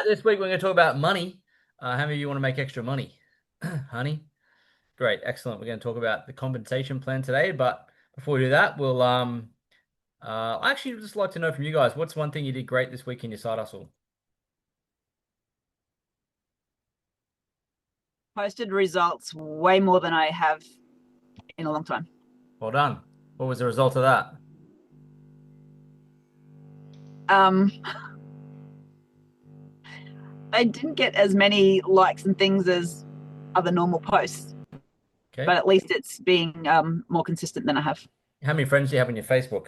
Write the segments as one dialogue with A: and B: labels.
A: This week we're going to talk about money. How many of you want to make extra money? Honey? Great, excellent. We're going to talk about the compensation plan today, but before we do that, I actually just like to know from you guys, what's one thing you did great this week in your side hustle?
B: Posted results way more than I have in a long time.
A: Well done. What was the result of that?
B: Um, I didn't get as many likes and things as other normal posts, but
A: Okay.
B: at least it's being more consistent than I have.
A: How many friends do you have on your Facebook?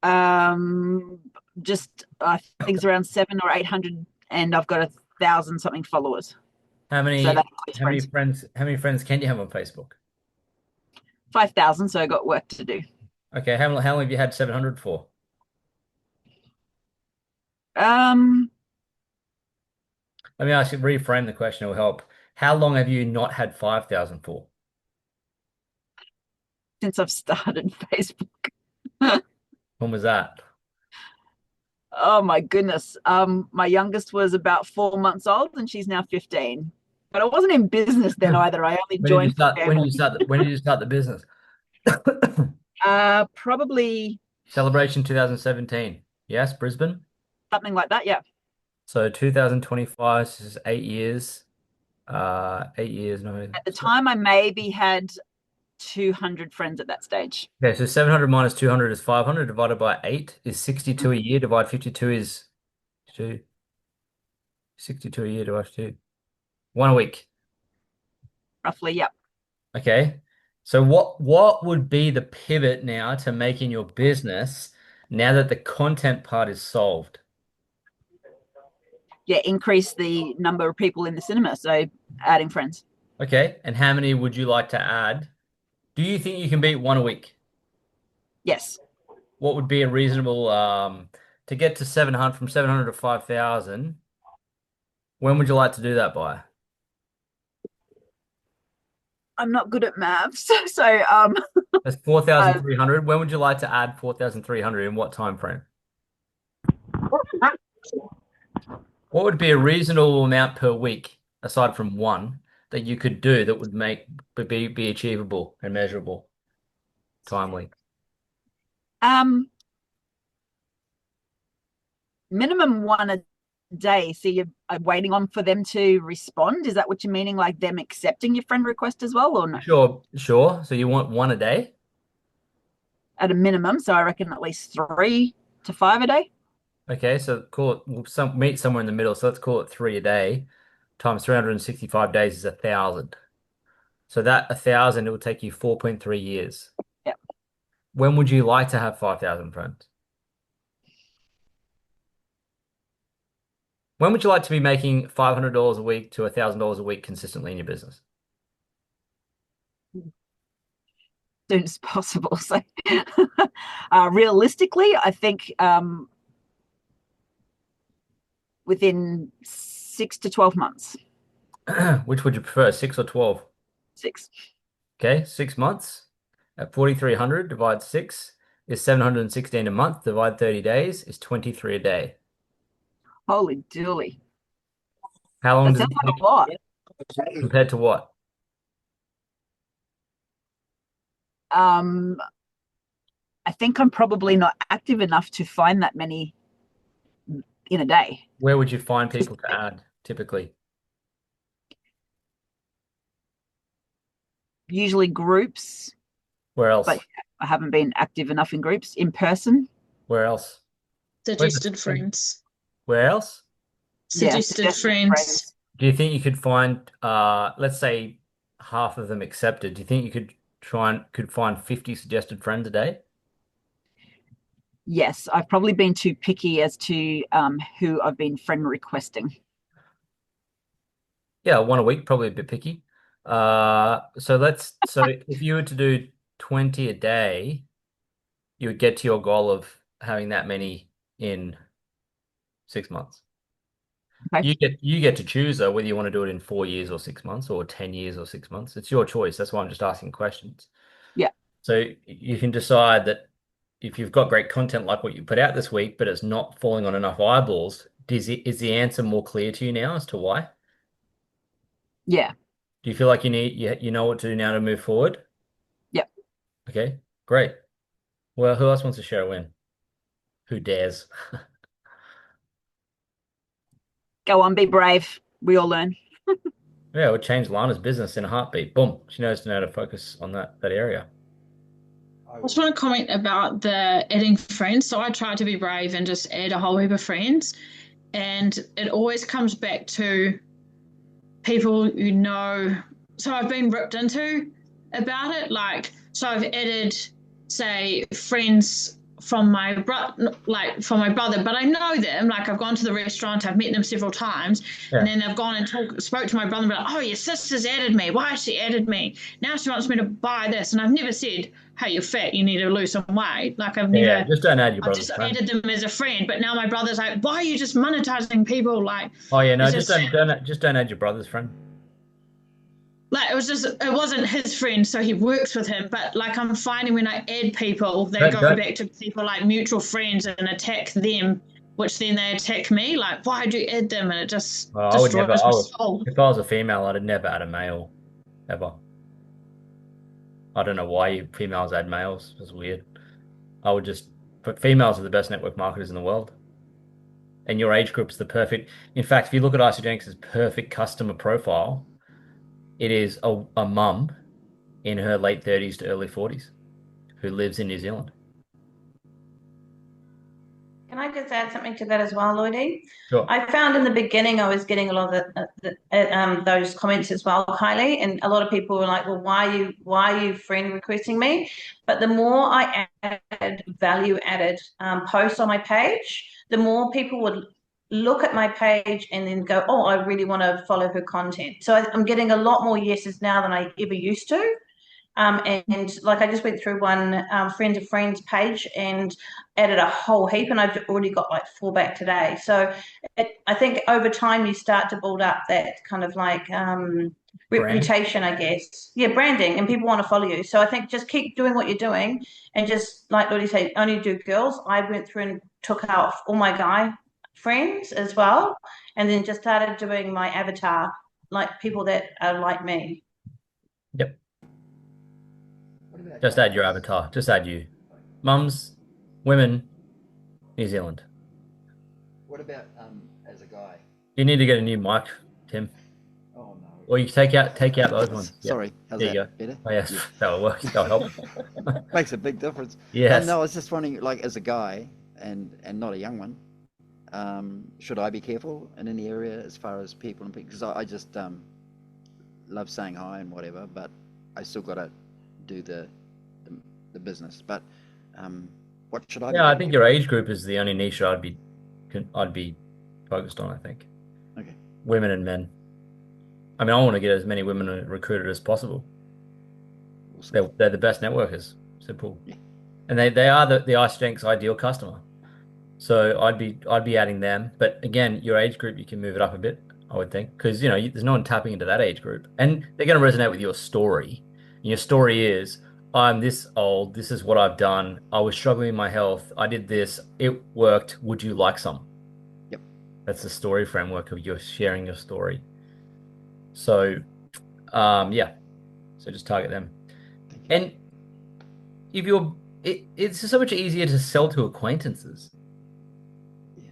B: Um, just I think it's around 700 or 800, and I've got 1,000 something followers.
A: How
B: So
A: many
B: that includes friends.
A: how many friends can you have on Facebook?
B: 5,000. So I got work to do.
A: Okay, how long have you had 700 for?
B: Um,
A: Let me ask you, reframe the question, it will help. How long have you not had 5,000 for?
B: since I've started Facebook.
A: When was that?
B: Oh my goodness. My youngest was about 4 months old and she's now 15. But I wasn't in business then either. I only joined for family.
A: When did you start the business?
B: Probably
A: Celebration 2017. Yes, Brisbane.
B: something like that. Yeah.
A: So 2025 this is 8 years. 8 years, no.
B: At the time, I maybe had 200 friends at that stage.
A: Okay, so 700 minus 200 is 500 divided by 8 is 62 a year. Divide 52 is 2. 62 a year divided by 2. One a week.
B: Roughly. Yeah.
A: Okay. So what would be the pivot now to making your business now that the content part is solved?
B: Yeah. Increase the number of people in the cinema. So adding friends.
A: Okay. And how many would you like to add? Do you think you can beat one a week?
B: Yes.
A: What would be a reasonable to get to 700 from 700 to 5,000? When would you like to do that by?
B: I'm not good at maths. So
A: That's
B: uh,
A: 4,300. When would you like to add 4,300 in what time frame? What would be a reasonable amount per week, aside from one, that you could do that would be achievable and measurable, timely?
B: um, minimum one a day. So you're waiting on for them to respond. Is that what you're meaning? Like them accepting your friend request as well, or no?
A: Sure, sure. So you want one a day?
B: At a minimum. So I reckon at least 3 to 5 a day.
A: Okay, so call it we'll meet somewhere in the middle. So let's call it three a day times 365 days is 1,000. So that 1,000, it will take you 4.3 years.
B: Yeah.
A: When would you like to have 5,000 friends? When would you like to be making $500 a week to $1,000 a week consistently in your business?
B: Soon as possible. So, realistically, I think within 6 to 12 months.
A: Which would you prefer, 6 or 12?
B: 6.
A: Okay, 6 months at 4,300 divide 6 is 716 a month. Divide 30 days is 23 a day.
B: Holy dooly.
A: How long
B: That
A: does
B: sounds
A: it
B: like
A: take
B: a lot.
A: compared to what?
B: Um, I think I'm probably not active enough to find that many in a day.
A: Where would you find people to add typically?
B: Usually groups,
A: Where
B: but
A: else?
B: I haven't been active enough in groups in person.
A: Where else? Where's the,
C: Suggested friends.
A: where else?
B: Yeah,
C: Suggested
B: suggested
C: friends.
B: friends.
A: Do you think you could find let's say half of them accepted? Do you think you could find 50 suggested friends a day?
B: Yes, I've probably been too picky as to who I've been friend requesting.
A: Yeah, one a week, probably a bit picky. So if you were to do 20 a day, you would get to your goal of having that many in 6 months.
B: Okay.
A: You get to choose though whether you want to do it in 4 years or 6 months or 10 years or 6 months. It's your choice. That's why I'm just asking questions.
B: Yeah.
A: So you can decide that if you've got great content like what you put out this week, but it's not falling on enough eyeballs, is the answer more clear to you now as to why?
B: Yeah.
A: Do you feel like you know what to do now to move forward?
B: Yep.
A: Okay, great. Well, who else wants to share a win? Who dares?
B: Go on, be brave. We all learn.
A: Yeah, it would change Lana's business in a heartbeat. Boom. She knows to know to focus on that area.
C: I just want to comment about the adding friends. So I tried to be brave and just add a whole heap of friends. And it always comes back to people you know. So I've been ripped into about it. Like, so I've added, say, friends from my from my brother, but I know them. Like, I've gone to the restaurant, I've met them several times, and
A: Yeah.
C: then they've gone and spoke to my brother and be like, "Oh, your sister's added me. Why has she added me? Now she wants me to buy this," and I've never said, "Hey, you're fat. You need to lose some weight." Like,
A: Yeah, just don't add your
C: I've
A: brother's
C: just
A: friend.
C: added them as a friend. But now my brother's like, "Why are you just monetizing people?" Like,
A: Oh yeah, no,
C: it's
A: just
C: just
A: don't add your brother's friend.
C: like it wasn't his friend, so he works with him. But like I'm finding when I add people, they
A: Don't
C: go
A: don't
C: back to people like mutual friends and attack them, which then they attack me. Like, why'd you add them? And it just
A: well, I would never
C: destroys
A: I
C: my
A: would
C: soul.
A: if I was a female, I'd never add a male ever. I don't know why females add males. It's weird. I would just but females are the best network marketers in the world. And your age group's the perfect. In fact, if you look at Isagenix's perfect customer profile, it is a mum in her late 30s to early 40s who lives in New Zealand.
D: Can I just add something to that as well, Lloydie?
A: Sure.
D: I found in the beginning I was getting a lot of those comments as well, Kylie, and a lot of people were like, "Well, why are you friend requesting me?" But the more I added value added posts on my page, the more people would look at my page and then go, "Oh, I really want to follow her content." So I'm getting a lot more yeses now than I ever used to. And like I just went through one friends of friends page and added a whole heap, and I've already got like 4 back today. So I think over time you start to build up that kind of like
A: Brand.
D: reputation, I guess. Yeah, branding, and people want to follow you. So I think just keep doing what you're doing, and just like Lottie said, only do girls. I went through and took out all my guy friends as well, and then just started doing my avatar, like people that are like me.
A: Yep.
E: What about
A: Just add your
E: guys?
A: avatar. Just add you. Mums, women, New Zealand.
E: What about as a guy?
A: You need to get a new mic, Tim.
E: Oh no.
A: Or you can take out those ones. Yep.
E: Sorry, how's
A: There you
E: that
A: go.
E: better?
A: Oh yes,
E: Yeah.
A: that'll work. That'll help.
E: Makes a big difference.
A: Yes.
E: No, I was just wondering, like, as a guy and not a young one, should I be careful in any area as far as people and because I just love saying hi and whatever, but I still got to do the, the business. But what should I be
A: Yeah, I
E: doing?
A: think your age group is the only niche I'd be focused on, I think.
E: Okay.
A: Women and men. I mean, I want to get as many women recruited as possible.
E: Awesome.
A: They're the best networkers. Simple.
E: Yeah.
A: And they are the Isagenix ideal customer. So I'd be adding them. But again, your age group, you can move it up a bit, I would think, because there's no one tapping into that age group, and they're going to resonate with your story. And your story is, I'm this old. This is what I've done. I was struggling with my health. I did this. It worked. Would you like some?
E: Yep.
A: That's the story framework of you sharing your story. So, yeah. So just target them.
E: Thank you.
A: And if it's just so much easier to sell to acquaintances.
E: Yeah.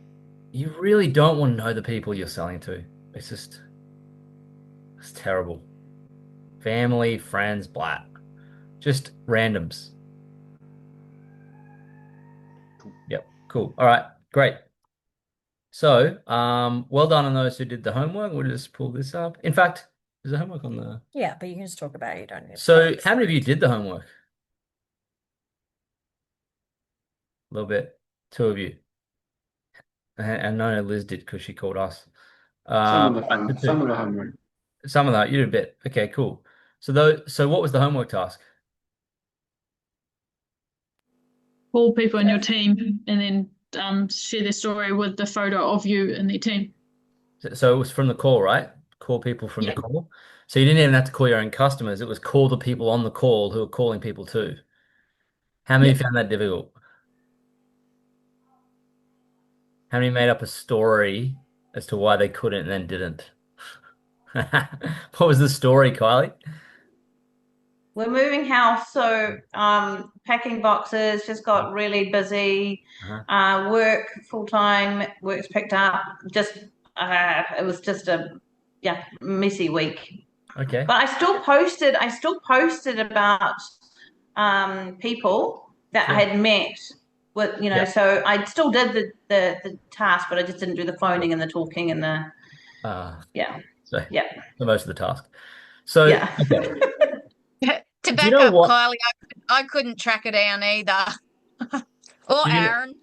A: You really don't want to know the people you're selling to. It's terrible. Family, friends, blah. Just randoms.
E: Cool.
A: Yep, cool. All right, great. So, well done on those who did the homework. We'll just pull this up. In fact, is the homework on the...
F: Yeah, but you can just talk about it. You don't need to
A: So,
F: put
A: how many of you
F: slides.
A: did the homework? A little bit. 2 of you. And I know Liz did because she called us.
G: Some of the
A: Right, the two.
G: homework.
A: Some of that, you did a bit. Okay, cool. So what was the homework task?
C: Call people in your team and then share their story with the photo of you and their team.
A: So it was from the call, right? Call people from the
C: Yeah.
A: call. So you didn't even have to call your own customers. It was call the people on the call who are calling people too. How many
C: Yeah.
A: found that difficult? How many made up a story as to why they couldn't and then didn't? What was the story, Kylie?
D: We're moving house, so packing boxes, just got really busy. Work full time, work's picked up. Just it was just a messy week.
A: Okay.
D: But I still posted about people that I had met with,
A: Yeah.
D: so I still did the task, but I just didn't do the phoning and the talking and the yeah.
A: So
D: Yeah.
A: the most of the task. So
D: Yeah.
A: okay.
F: To
A: Do
F: back
A: you know
F: up,
A: what?
F: Kylie, I couldn't track her down either. Or
A: Do you know-
F: Aaron.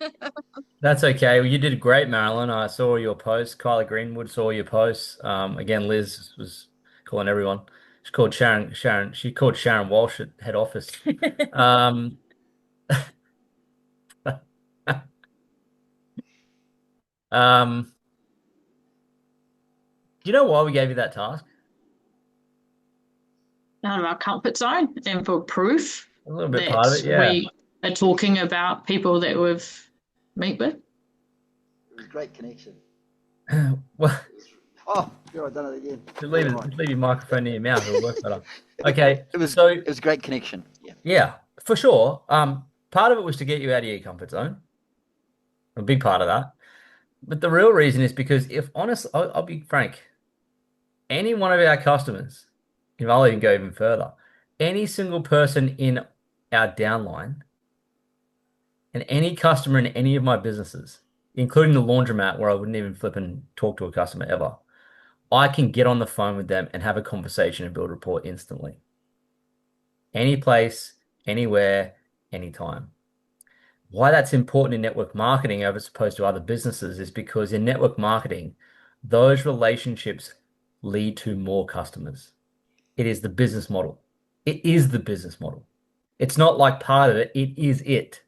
A: That's okay. Well, you did great, Marilyn. I saw your post. Kylie Greenwood saw your posts. Again, Liz was calling everyone. She called Sharon. She called Sharon Walsh at head office. Um, um, do you know why we gave you that task?
C: Out of our comfort zone and for proof
A: A little bit part of it,
C: that
A: yeah.
C: we are talking about people that we've met with.
E: It was great connection.
A: Well,
E: Oh, yeah, I've done it again.
A: just leave your microphone near your mouth. It'll work better. Okay.
E: It was
A: So
E: great connection. Yeah.
A: yeah, for sure. Part of it was to get you out of your comfort zone. A big part of that. But the real reason is because if honest, I'll be frank, any one of our customers, if I'll even go even further, any single person in our downline and any customer in any of my businesses, including the laundromat where I wouldn't even flip and talk to a customer ever, I can get on the phone with them and have a conversation and build rapport instantly. Any place, anywhere, anytime. Why that's important in network marketing as opposed to other businesses is because in network marketing, those relationships lead to more customers. It is the business model. It is the business model. It's not like part of it, it is it.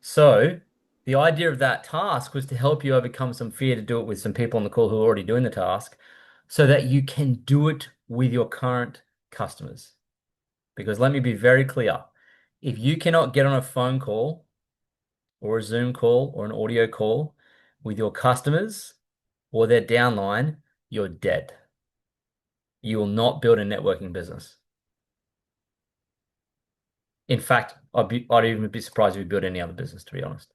A: So the idea of that task was to help you overcome some fear to do it with some people on the call who are already doing the task so that you can do it with your current customers. Because let me be very clear, if you cannot get on a phone call or a Zoom call or an audio call with your customers or their downline, you're dead. You will not build a networking business. In fact, I'd even be surprised if you build any other business, to be honest.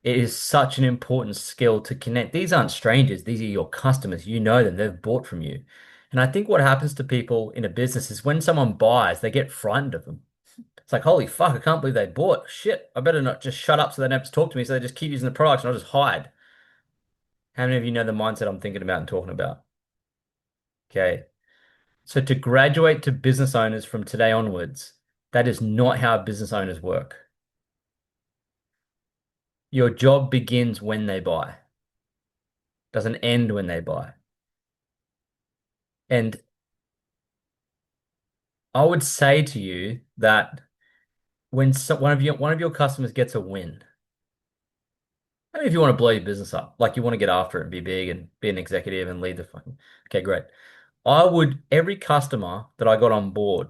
A: It is such an important skill to connect. These aren't strangers. These are your customers. You know them. They've bought from you. And I think what happens to people in a business is when someone buys, they get frightened of them. It's like, holy fuck, I can't believe they bought. Shit, I better not just shut up so they don't have to talk to me. So they just keep using the products and I'll just hide. How many of you know the mindset I'm thinking about and talking about? Okay. So to graduate to business owners from today onwards, that is not how business owners work. Your job begins when they buy, doesn't end when they buy. And I would say to you that when one of your customers gets a win, I mean, if you want to blow your business up, like you want to get after it and be big and be an executive and lead the fucking, okay, great. Every customer that I got on board,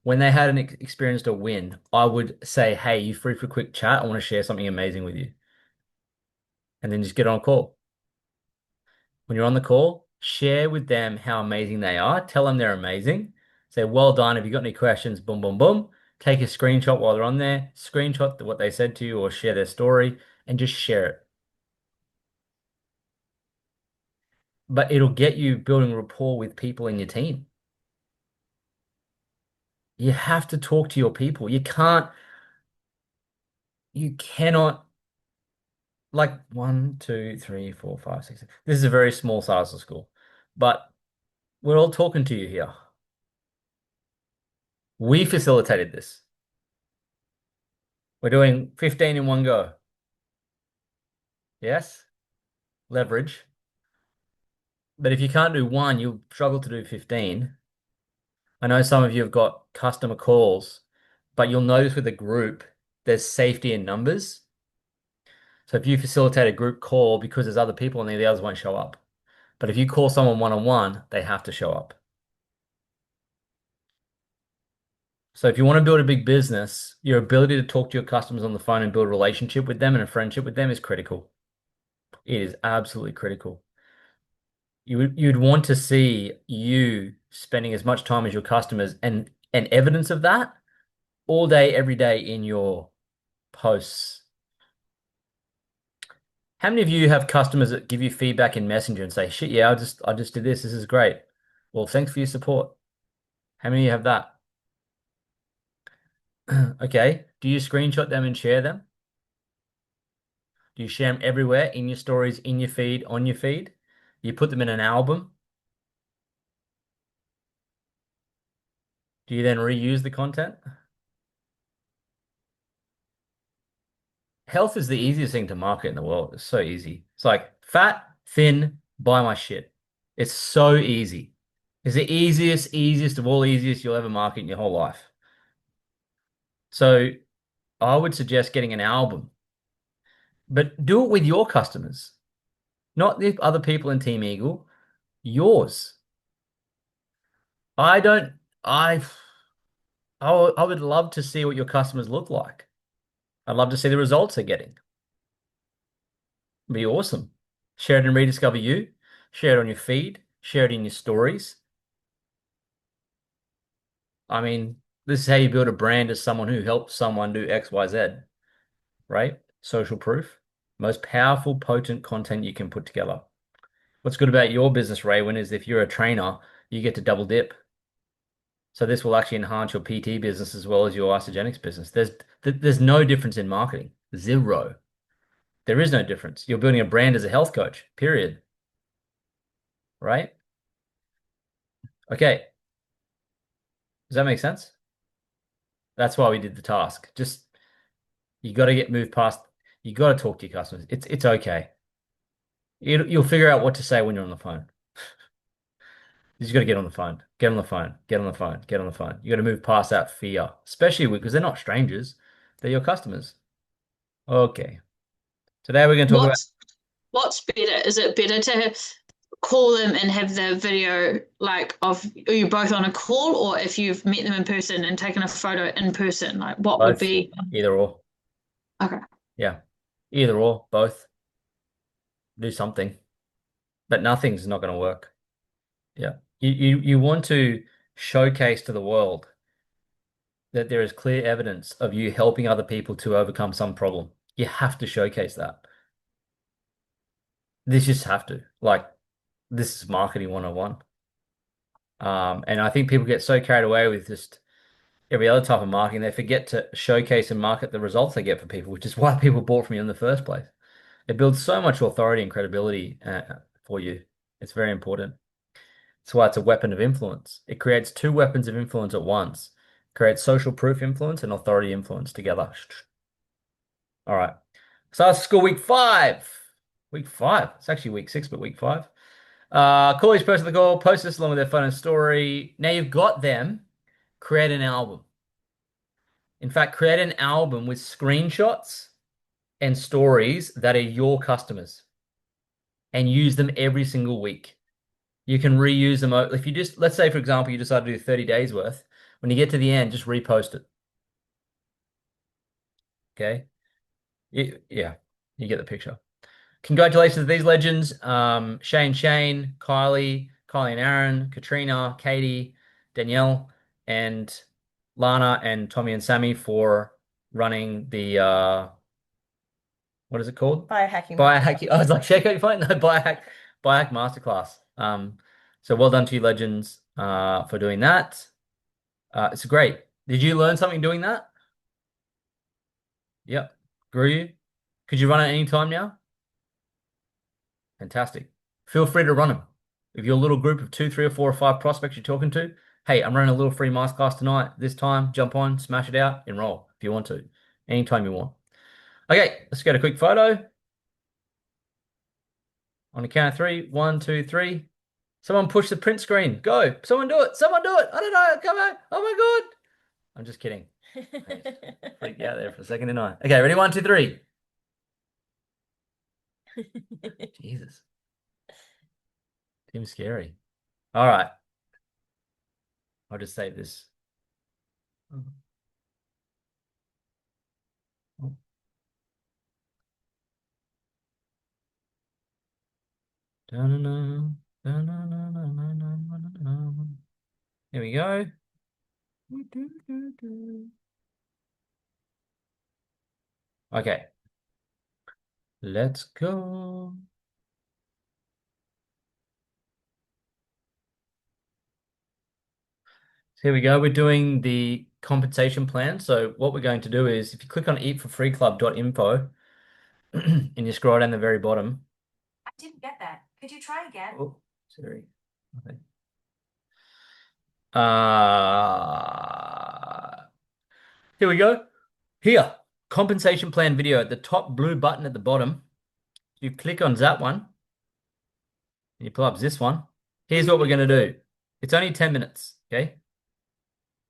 A: when they had experienced a win, I would say, hey, you free for a quick chat? I want to share something amazing with you. And then just get on a call. When you're on the call, share with them how amazing they are. Tell them they're amazing. Say, well done. If you've got any questions, boom, boom, boom. Take a screenshot while they're on there. Screenshot what they said to you or share their story and just share it. But it'll get you building rapport with people in your team. You have to talk to your people. You cannot, like 1, 2, 3, 4, 5, 6. This is a very small size of school, but we're all talking to you here. We facilitated this. We're doing 15 in one go. Yes? Leverage. But if you can't do one, you'll struggle to do 15. I know some of you have got customer calls, but you'll notice with a group, there's safety in numbers. So if you facilitate a group call because there's other people and the others won't show up. But if you call someone one-on-one, they have to show up. So if you want to build a big business, your ability to talk to your customers on the phone and build a relationship with them and a friendship with them is critical. It is absolutely critical. You'd want to see you spending as much time as your customers and evidence of that all day, every day in your posts. How many of you have customers that give you feedback in Messenger and say, shit, yeah, I just did this. This is great. Well, thanks for your support. How many of you have that? Okay. Do you screenshot them and share them? Do you share them everywhere in your stories, in your feed, on your feed? You put them in an album? Do you then reuse the content? Health is the easiest thing to market in the world. It's so easy. It's like fat, thin, buy my shit. It's so easy. It's the easiest of all easiest you'll ever market in your whole life. So I would suggest getting an album, but do it with your customers, not the other people in Team Eagle, yours. I don't, I would love to see what your customers look like. I'd love to see the results they're getting. It'd be awesome. Share it and rediscover you. Share it on your feed. Share it in your stories. I mean, this is how you build a brand as someone who helps someone do X, Y, Z, right? Social proof. Most powerful, potent content you can put together. What's good about your business, Raywin, is if you're a trainer, you get to double dip. So this will actually enhance your PT business as well as your Isagenix business. There's no difference in marketing. Zero. There is no difference. You're building a brand as a health coach, period. Right? Okay. Does that make sense? That's why we did the task. Just you got to get moved past. You got to talk to your customers. It's okay. You'll figure out what to say when you're on the phone. You just got to get on the phone. Get on the phone. Get on the phone. Get on the phone. You got to move past that fear, especially because they're not strangers. They're your customers. Okay. Today we're going to talk about
C: What's better? Is it better to call them and have the video like of are you both on a call, or if you've met them in person and taken a photo in person? Like what would
A: both,
C: be
A: either or.
C: okay?
A: Yeah. Either or, both. Do something. But nothing's not going to work. Yeah. You want to showcase to the world that there is clear evidence of you helping other people to overcome some problem. You have to showcase that. This just have to. Like, this is marketing 101. And I think people get so carried away with just every other type of marketing, they forget to showcase and market the results they get for people, which is why people bought from you in the first place. It builds so much authority and credibility for you. It's very important. That's why it's a weapon of influence. It creates two weapons of influence at once. Creates social proof influence and authority influence together. All right. So school week 5. Week 5. It's actually week 6, but week 5. Call each person to the call, post this along with their phone and story. Now you've got them, create an album. In fact, create an album with screenshots and stories that are your customers and use them every single week. You can reuse them. If you just, let's say, for example, you decide to do 30 days worth, when you get to the end, just repost it. Okay. Yeah, you get the picture. Congratulations to these legends. Shane, Kylie and Aaron, Katrina, Katie, Danielle, and Lana and Tommy and Sammy for running the what is it called?
G: Biohacking.
A: Biohacking. I was like, check out your phone. No, biohack masterclass. So well done to you legends for doing that. It's great. Did you learn something doing that? Yep. Grew you? Could you run at any time now? Fantastic. Feel free to run them. If you're a little group of 2, 3, or 4 or 5 prospects you're talking to, hey, I'm running a little free masterclass tonight. This time, jump on, smash it out, enroll if you want to. Anytime you want. Okay, let's get a quick photo. On the count of 3, 1, 2, 3. Someone push the print screen. Go. Someone do it. Someone do it. I don't know. Come on. Oh my God. I'm just kidding. Freaked out there for a second, didn't I? Okay, ready? 1, 2, 3. Jesus. Seems scary. All right. I'll just save this. Da-na-na, da-na-na-na-na-na-na-na. Here we go. Okay, let's go. Here we go. We're doing the compensation plan. So what we're going to do is if you click on eatforfreeclub.info and you scroll down the very bottom.
G: I didn't get that. Could you try again?
A: Oh, sorry. Okay. Here we go. Here, compensation plan video at the top blue button at the bottom. You click on that one. And you pull up this one. Here's what we're going to do. It's only 10 minutes. Okay.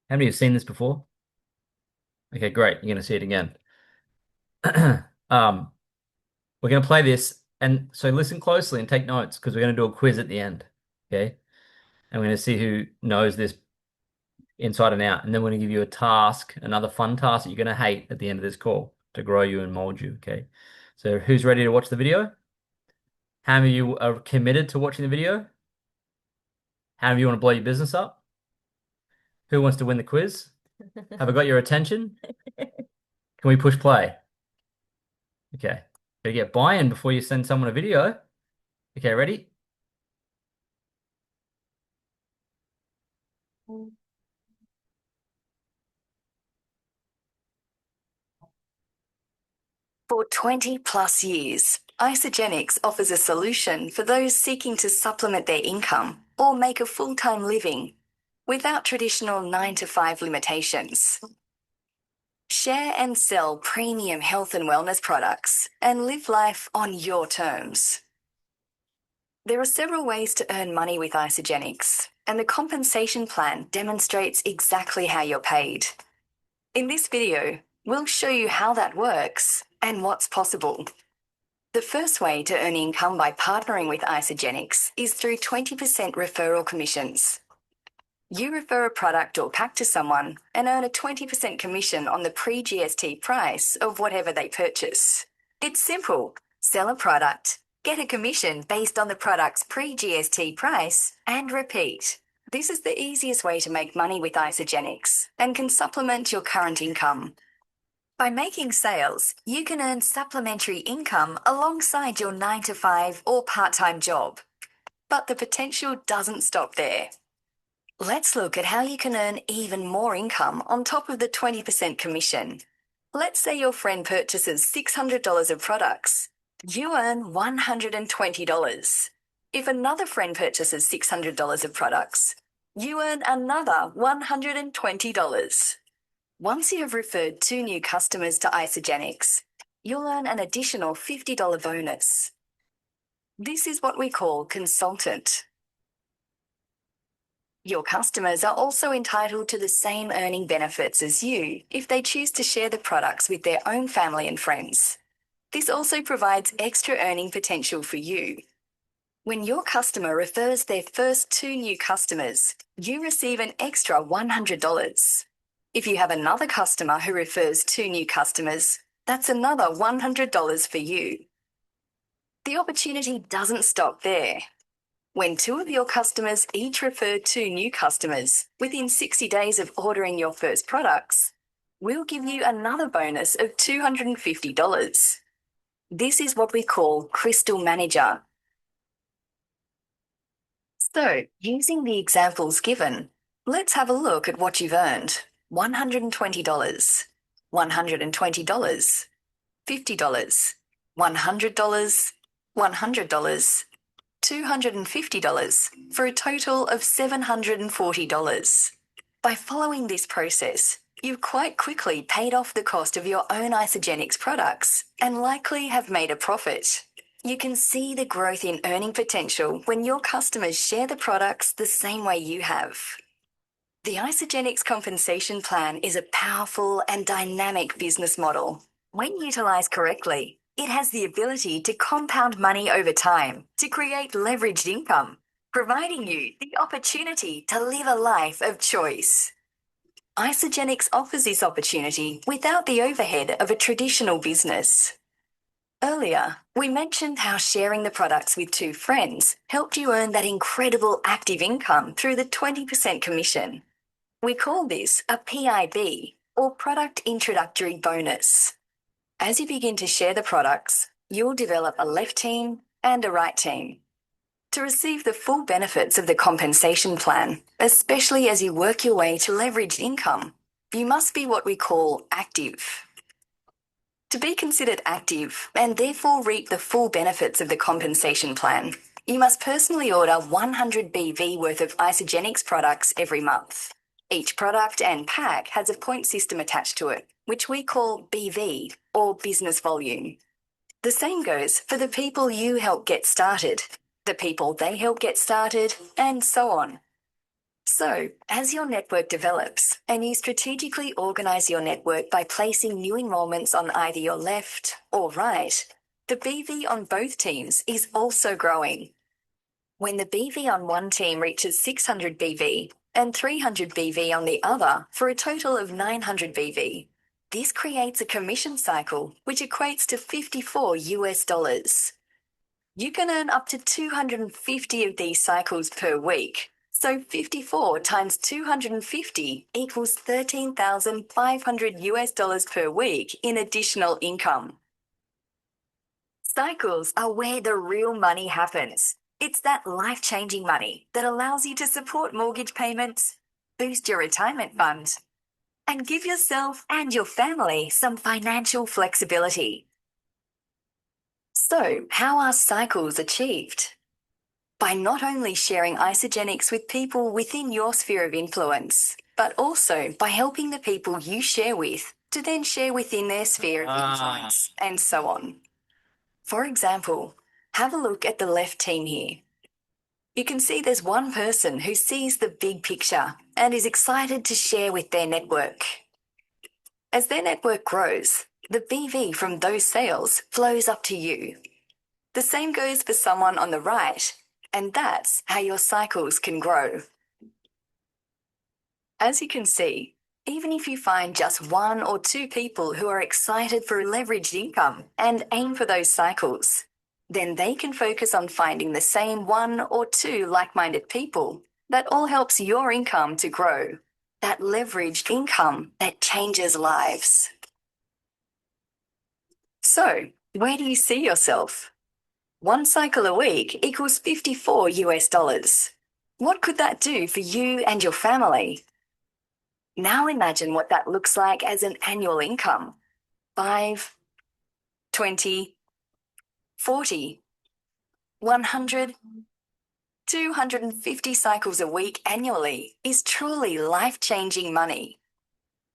A: How many have seen this before? Okay, great. You're going to see it again. We're going to play this. And so listen closely and take notes because we're going to do a quiz at the end. Okay. And we're going to see who knows this inside and out. And then we're going to give you a task, another fun task that you're going to hate at the end of this call to grow you and mold you. Okay. So who's ready to watch the video? How many of you are committed to watching the video? How many of you want to blow your business up? Who wants to win the quiz? Have I got your attention? Can we push play? Okay. Gotta get buy-in before you send someone a video. Okay, ready?
G: For 20 plus years, Isogenics offers a solution for those seeking to supplement their income or make a full-time living without traditional 9 to 5 limitations. Share and sell premium health and wellness products and live life on your terms. There are several ways to earn money with Isogenics, and the compensation plan demonstrates exactly how you're paid. In this video, we'll show you how that works and what's possible. The first way to earn income by partnering with Isogenics is through 20% referral commissions. You refer a product or pack to someone and earn a 20% commission on the pre-GST price of whatever they purchase. It's simple. Sell a product, get a commission based on the product's pre-GST price, and repeat. This is the easiest way to make money with Isogenics and can supplement your current income. By making sales, you can earn supplementary income alongside your 9 to 5 or part-time job. But the potential doesn't stop there. Let's look at how you can earn even more income on top of the 20% commission. Let's say your friend purchases $600 of products. You earn $120. If another friend purchases $600 of products, you earn another $120. Once you have referred 2 new customers to Isogenics, you'll earn an additional $50 bonus. This is what we call consultant. Your customers are also entitled to the same earning benefits as you if they choose to share the products with their own family and friends. This also provides extra earning potential for you. When your customer refers their first 2 new customers, you receive an extra $100. If you have another customer who refers 2 new customers, that's another $100 for you. The opportunity doesn't stop there. When 2 of your customers each refer 2 new customers within 60 days of ordering your first products, we'll give you another bonus of $250. This is what we call Crystal Manager. So, using the examples given, let's have a look at what you've earned. $120, $120, $50, $100, $100, $250 for a total of $740. By following this process, you've quite quickly paid off the cost of your own Isogenics products and likely have made a profit. You can see the growth in earning potential when your customers share the products the same way you have. The Isogenics compensation plan is a powerful and dynamic business model. When utilized correctly, it has the ability to compound money over time to create leveraged income, providing you the opportunity to live a life of choice. Isogenics offers this opportunity without the overhead of a traditional business. Earlier, we mentioned how sharing the products with 2 friends helped you earn that incredible active income through the 20% commission. We call this a PIB, or Product Introductory Bonus. As you begin to share the products, you'll develop a left team and a right team. To receive the full benefits of the compensation plan, especially as you work your way to leveraged income, you must be what we call active. To be considered active and therefore reap the full benefits of the compensation plan, you must personally order 100 BV worth of Isagenix products every month. Each product and pack has a point system attached to it, which we call BV, or business volume. The same goes for the people you help get started, the people they help get started, and so on. So, as your network develops and you strategically organise your network by placing new enrolments on either your left or right, the BV on both teams is also growing. When the BV on one team reaches 600 BV and 300 BV on the other for a total of 900 BV, this creates a commission cycle which equates to $54. You can earn up to 250 of these cycles per week. So 54 times 250 equals $13,500 per week in additional income. Cycles are where the real money happens. It's that life-changing money that allows you to support mortgage payments, boost your retirement fund, and give yourself and your family some financial flexibility. So, how are cycles achieved? By not only sharing Isagenix with people within your sphere of influence, but also by helping the people you share with to then share within their sphere of influence, and so on. For example, have a look at the left team here. You can see there's one person who sees the big picture and is excited to share with their network. As their network grows, the BV from those sales flows up to you. The same goes for someone on the right, and that's how your cycles can grow. As you can see, even if you find just 1 or 2 people who are excited for leveraged income and aim for those cycles, then they can focus on finding the same 1 or 2 like-minded people. That all helps your income to grow. That leveraged income that changes lives. So, where do you see yourself? 1 cycle a week equals $54. What could that do for you and your family? Now imagine what that looks like as an annual income. 5, 20, 40, 100, 250 cycles a week annually is truly life-changing money.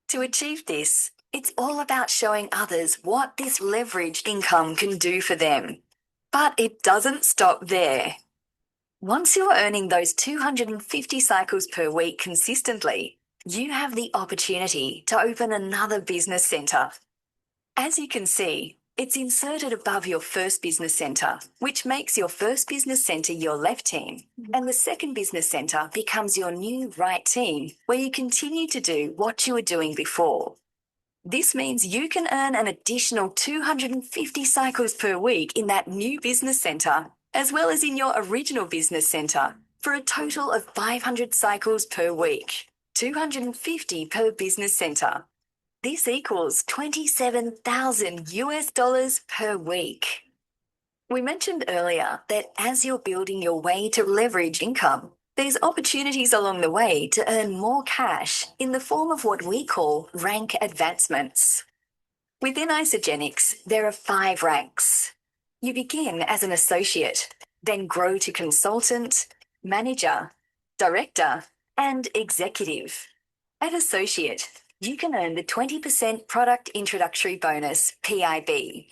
G: To achieve this, it's all about showing others what this leveraged income can do for them. But it doesn't stop there. Once you're earning those 250 cycles per week consistently, you have the opportunity to open another business centre. As you can see, it's inserted above your first business centre, which makes your first business centre your left team, and the second business centre becomes your new right team, where you continue to do what you were doing before. This means you can earn an additional 250 cycles per week in that new business centre, as well as in your original business centre, for a total of 500 cycles per week, 250 per business centre. This equals $27,000 per week. We mentioned earlier that as you're building your way to leverage income, there's opportunities along the way to earn more cash in the form of what we call rank advancements. Within Isagenix, there are 5 ranks. You begin as an associate, then grow to consultant, manager, director, and executive. At associate, you can earn the 20% Product Introductory Bonus, PIB.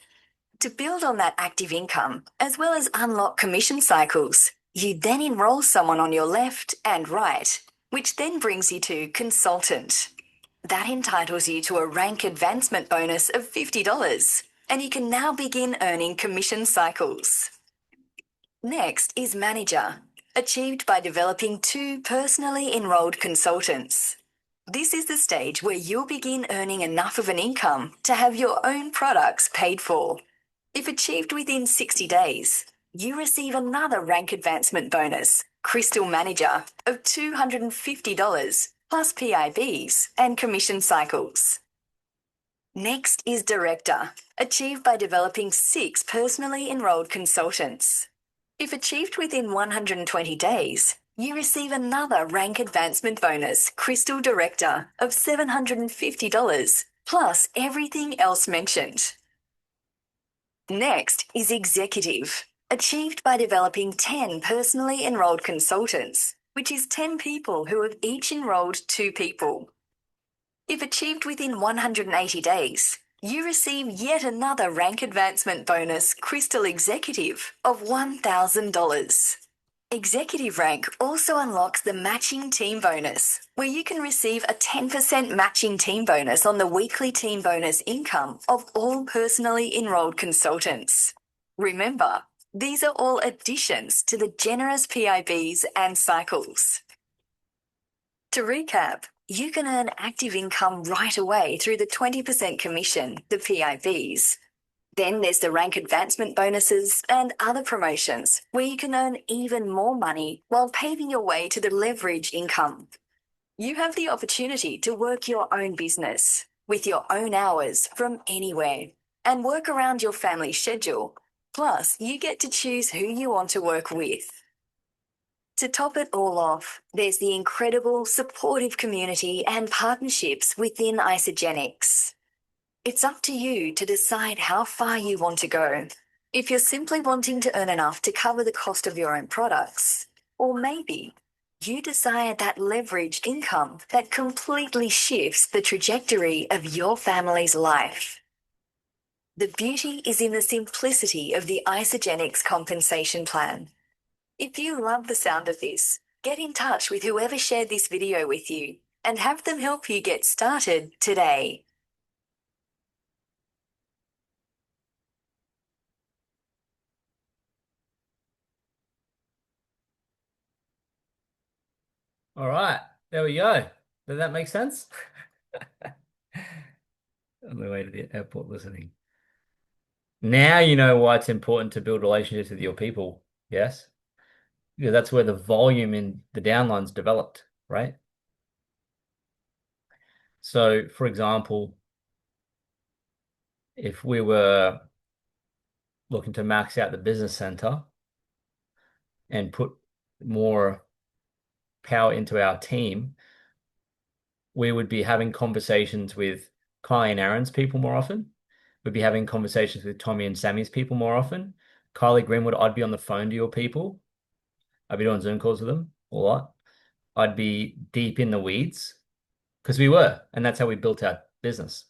G: To build on that active income, as well as unlock commission cycles, you then enroll someone on your left and right, which then brings you to consultant. That entitles you to a rank advancement bonus of $50, and you can now begin earning commission cycles. Next is manager, achieved by developing 2 personally enrolled consultants. This is the stage where you'll begin earning enough of an income to have your own products paid for. If achieved within 60 days, you receive another rank advancement bonus, Crystal Manager, of $250 plus PIBs and commission cycles. Next is Director, achieved by developing 6 personally enrolled consultants. If achieved within 120 days, you receive another rank advancement bonus, Crystal Director, of $750 plus everything else mentioned. Next is Executive, achieved by developing 10 personally enrolled consultants, which is 10 people who have each enrolled 2 people. If achieved within 180 days, you receive yet another rank advancement bonus, Crystal Executive, of $1,000. Executive rank also unlocks the matching team bonus, where you can receive a 10% matching team bonus on the weekly team bonus income of all personally enrolled consultants. Remember, these are all additions to the generous PIBs and cycles. To recap, you can earn active income right away through the 20% commission, the PIBs. Then there's the rank advancement bonuses and other promotions where you can earn even more money while paving your way to the leverage income. You have the opportunity to work your own business with your own hours from anywhere and work around your family schedule. Plus, you get to choose who you want to work with. To top it all off, there's the incredible supportive community and partnerships within Isagenix. It's up to you to decide how far you want to go. If you're simply wanting to earn enough to cover the cost of your own products, or maybe you desire that leveraged income that completely shifts the trajectory of your family's life. The beauty is in the simplicity of the Isagenix compensation plan. If you love the sound of this, get in touch with whoever shared this video with you and have them help you get started today.
A: All right, there we go. Does that make sense? On the way to the airport listening. Now you know why it's important to build relationships with your people. Yes? Because that's where the volume in the downline's developed, right? So, for example, if we were looking to max out the business center and put more power into our team, we would be having conversations with Kylie and Aaron's people more often. We'd be having conversations with Tommy and Sammy's people more often. Kylie Greenwood, I'd be on the phone to your people. I'd be doing Zoom calls with them a lot. I'd be deep in the weeds because we were, and that's how we built our business.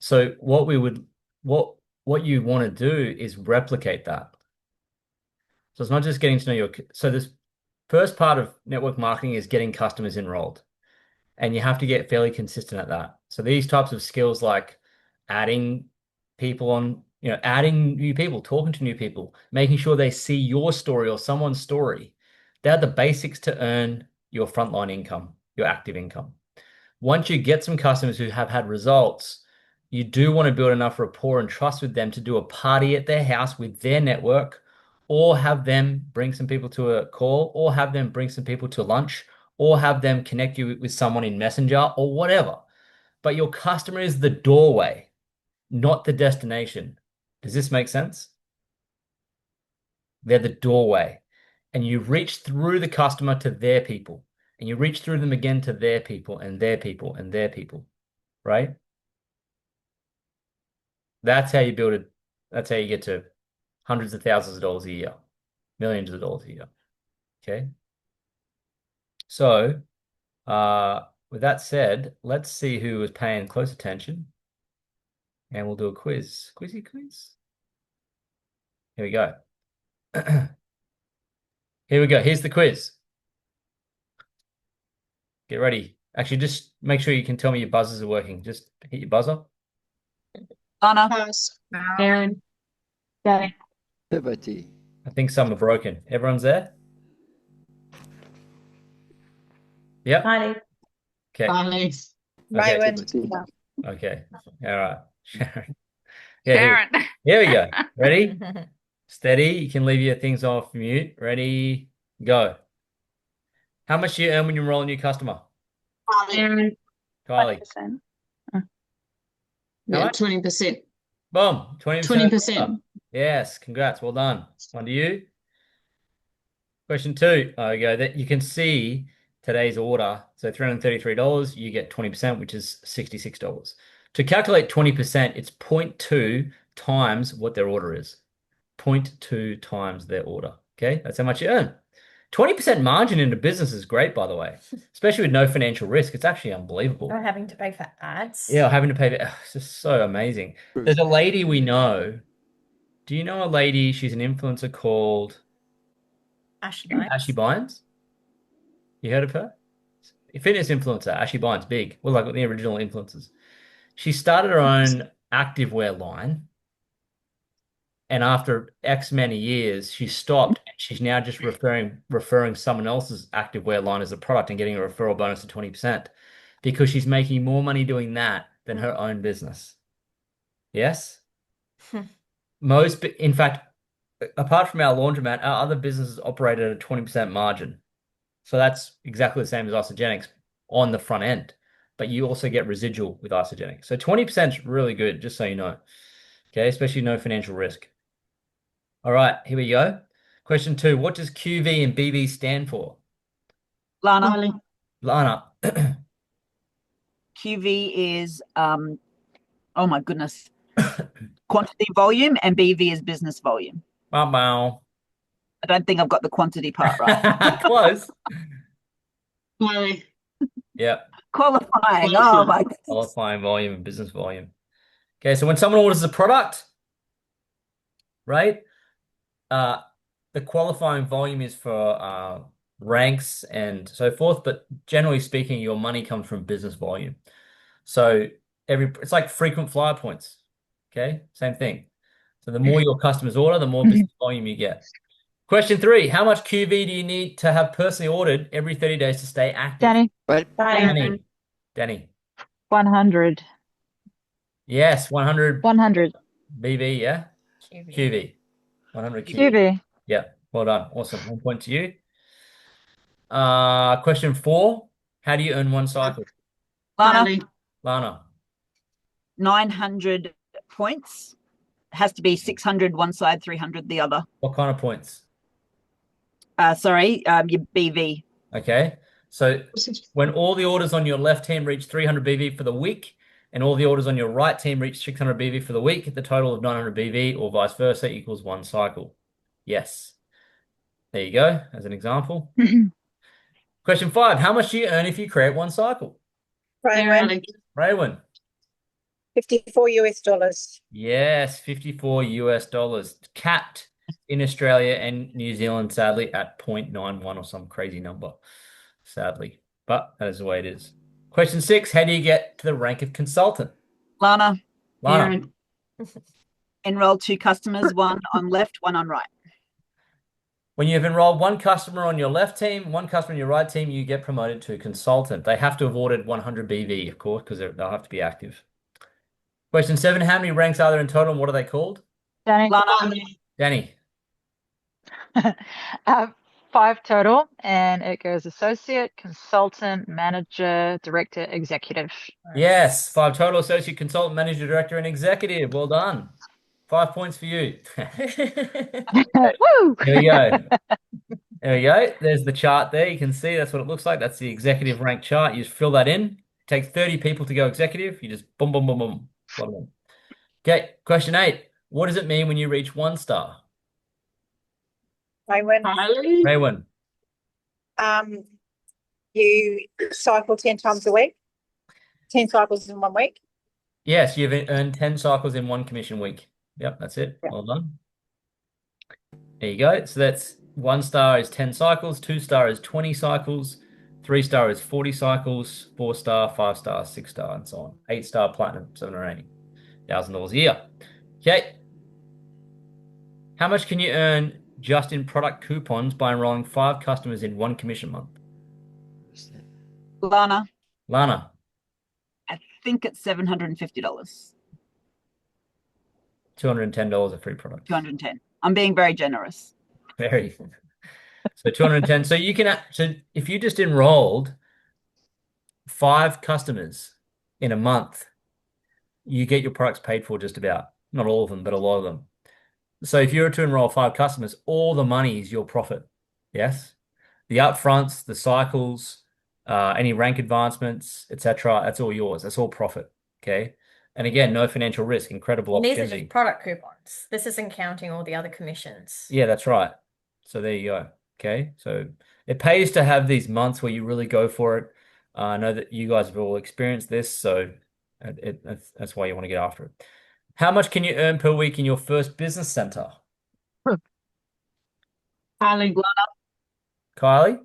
A: So what you want to do is replicate that. So it's not just getting to know so this first part of network marketing is getting customers enrolled. And you have to get fairly consistent at that. So these types of skills like adding people on, adding new people, talking to new people, making sure they see your story or someone's story. They're the basics to earn your frontline income, your active income. Once you get some customers who have had results, you do want to build enough rapport and trust with them to do a party at their house with their network, or have them bring some people to a call, or have them bring some people to lunch, or have them connect you with someone in Messenger or whatever. But your customer is the doorway, not the destination. Does this make sense? They're the doorway. And you reach through the customer to their people. And you reach through them again to their people and their people and their people. Right? That's how you build it. That's how you get to hundreds of thousands of dollars a year, millions of dollars a year. Okay. So, with that said, let's see who was paying close attention. And we'll do a quiz. Quizzy quiz. Here we go. Here we go. Here's the quiz. Get ready. Actually, just make sure you can tell me your buzzers are working. Just hit your buzzer.
B: Anna.
C: Pass. Aaron. Danny.
E: Liberty.
A: I think some are broken. Everyone's there? Yep.
D: Kylie.
A: Okay.
C: Kylie.
A: Okay.
F: Raywin.
A: Okay. All right. Sharon. Yeah,
F: Darren.
A: here we go. Ready? Steady. You can leave your things off mute. Ready? Go. How much do you earn when you enroll a new customer?
C: And
A: Kylie.
B: 20%.
A: How
C: yeah,
A: much?
C: 20%.
A: Boom. 20%.
C: 20%.
A: Yes. Congrats. Well done. On to you. Question 2. There we go. That you can see today's order. So $333, you get 20%, which is $66. To calculate 20%, it's 0.2 times what their order is. 0.2 times their order. Okay, that's how much you earn. 20% margin in a business is great, by the way, especially with no financial risk. It's actually unbelievable.
H: Not having to pay for ads.
A: Yeah, having to pay. It's just so amazing. There's a lady we know. Do you know a lady? She's an influencer called
H: Ashley Bynes.
A: Ashley Bynes. You heard of her? A fitness influencer, Ashley Bynes, big. Well, like the original influencers. She started her own activewear line. And after X many years, she stopped and she's now just referring someone else's activewear line as a product and getting a referral bonus of 20% because she's making more money doing that than her own business. Yes? In fact, apart from our laundromat, our other businesses operate at a 20% margin. So that's exactly the same as Isogenics on the front end, but you also get residual with Isogenics. So 20% is really good, just so you know. Okay, especially no financial risk. All right, here we go. Question 2. What does QV and BV stand for?
B: Lana.
A: Lana.
B: QV is oh my goodness. Quantity volume, and BV is business volume.
A: Wow.
B: I don't think I've got the quantity part right.
A: Close.
C: Kylie.
A: Yep.
B: Qualifying. Oh my goodness.
A: Qualifying volume and business volume. Okay, so when someone orders a product, right? The qualifying volume is for ranks and so forth, but generally speaking, your money comes from business volume. So it's like frequent flyer points. Okay, same thing. So the more your customers order, the more business volume you get. Question 3, how much QV do you need to have personally ordered every 30 days to stay active?
I: Danny,
A: Danny.
I: 100.
A: Yes, 100
I: 100.
A: BV, yeah?
H: QV.
A: QV. 100 QV.
I: QV.
A: Yeah, well done. Awesome. 1 point to you. Question 4, how do you earn one cycle? Lana.
B: 900 points. Has to be 600 one side, 300 the other.
A: What kind of points?
B: Your BV.
A: Okay. So when all the orders on your left team reach 300 BV for the week and all the orders on your right team reach 600 BV for the week, the total of 900 BV or vice versa equals one cycle. Yes. There you go, as an example. Question 5, how much do you earn if you create one cycle? Raywin.
J: $54.
A: Yes, $54. Capped in Australia and New Zealand, sadly, at 0.91 or some crazy number. Sadly. But that is the way it is. Question 6, how do you get to the rank of consultant?
B: Lana. Enroll 2 customers, one on left, one on right.
A: When you've enrolled one customer on your left team, one customer on your right team, you get promoted to consultant. They have to have ordered 100 BV, of course, because they'll have to be active. Question 7, how many ranks are there in total and what are they called?
I: Danny.
A: Danny.
I: 5 total, and it goes associate, consultant, manager, director, executive.
A: Yes, 5 total: associate, consultant, manager, director, and executive. Well done. 5 points for you.
I: Woo!
A: There we go. There we go. There's the chart there. You can see that's what it looks like. That's the executive rank chart. You just fill that in. It takes 30 people to go executive. You just boom, boom, boom, boom. Okay, question 8. What does it mean when you reach 1 star? Raywin.
J: You cycle 10 times a week. 10 cycles in 1 week.
A: Yes, you've earned 10 cycles in 1 commission week. Yep, that's it.
J: Yep.
A: Well done. There you go. So that's 1 star is 10 cycles, 2 star is 20 cycles, 3 star is 40 cycles, 4 star, 5 star, 6 star, and so on. 8 star platinum, $780,000 a year. Okay. How much can you earn just in product coupons by enrolling 5 customers in 1 commission month?
B: Lana.
A: Lana.
B: I think it's $750.
A: $210 of free products.
B: 210. I'm being very generous.
A: Very. So 210. So you can, so if you just enrolled 5 customers in a month, you get your products paid for just about. Not all of them, but a lot of them. So if you were to enroll 5 customers, all the money is your profit. Yes? The upfronts, the cycles, any rank advancements, etc., that's all yours. That's all profit. Okay. And again, no financial risk. Incredible
H: And these are
A: opportunity.
H: just product coupons. This isn't counting all the other commissions.
A: Yeah, that's right. So there you go. Okay. So it pays to have these months where you really go for it. I know that you guys have all experienced this, so that's why you want to get after it. How much can you earn per week in your first business center?
C: Kylie,
A: Kylie?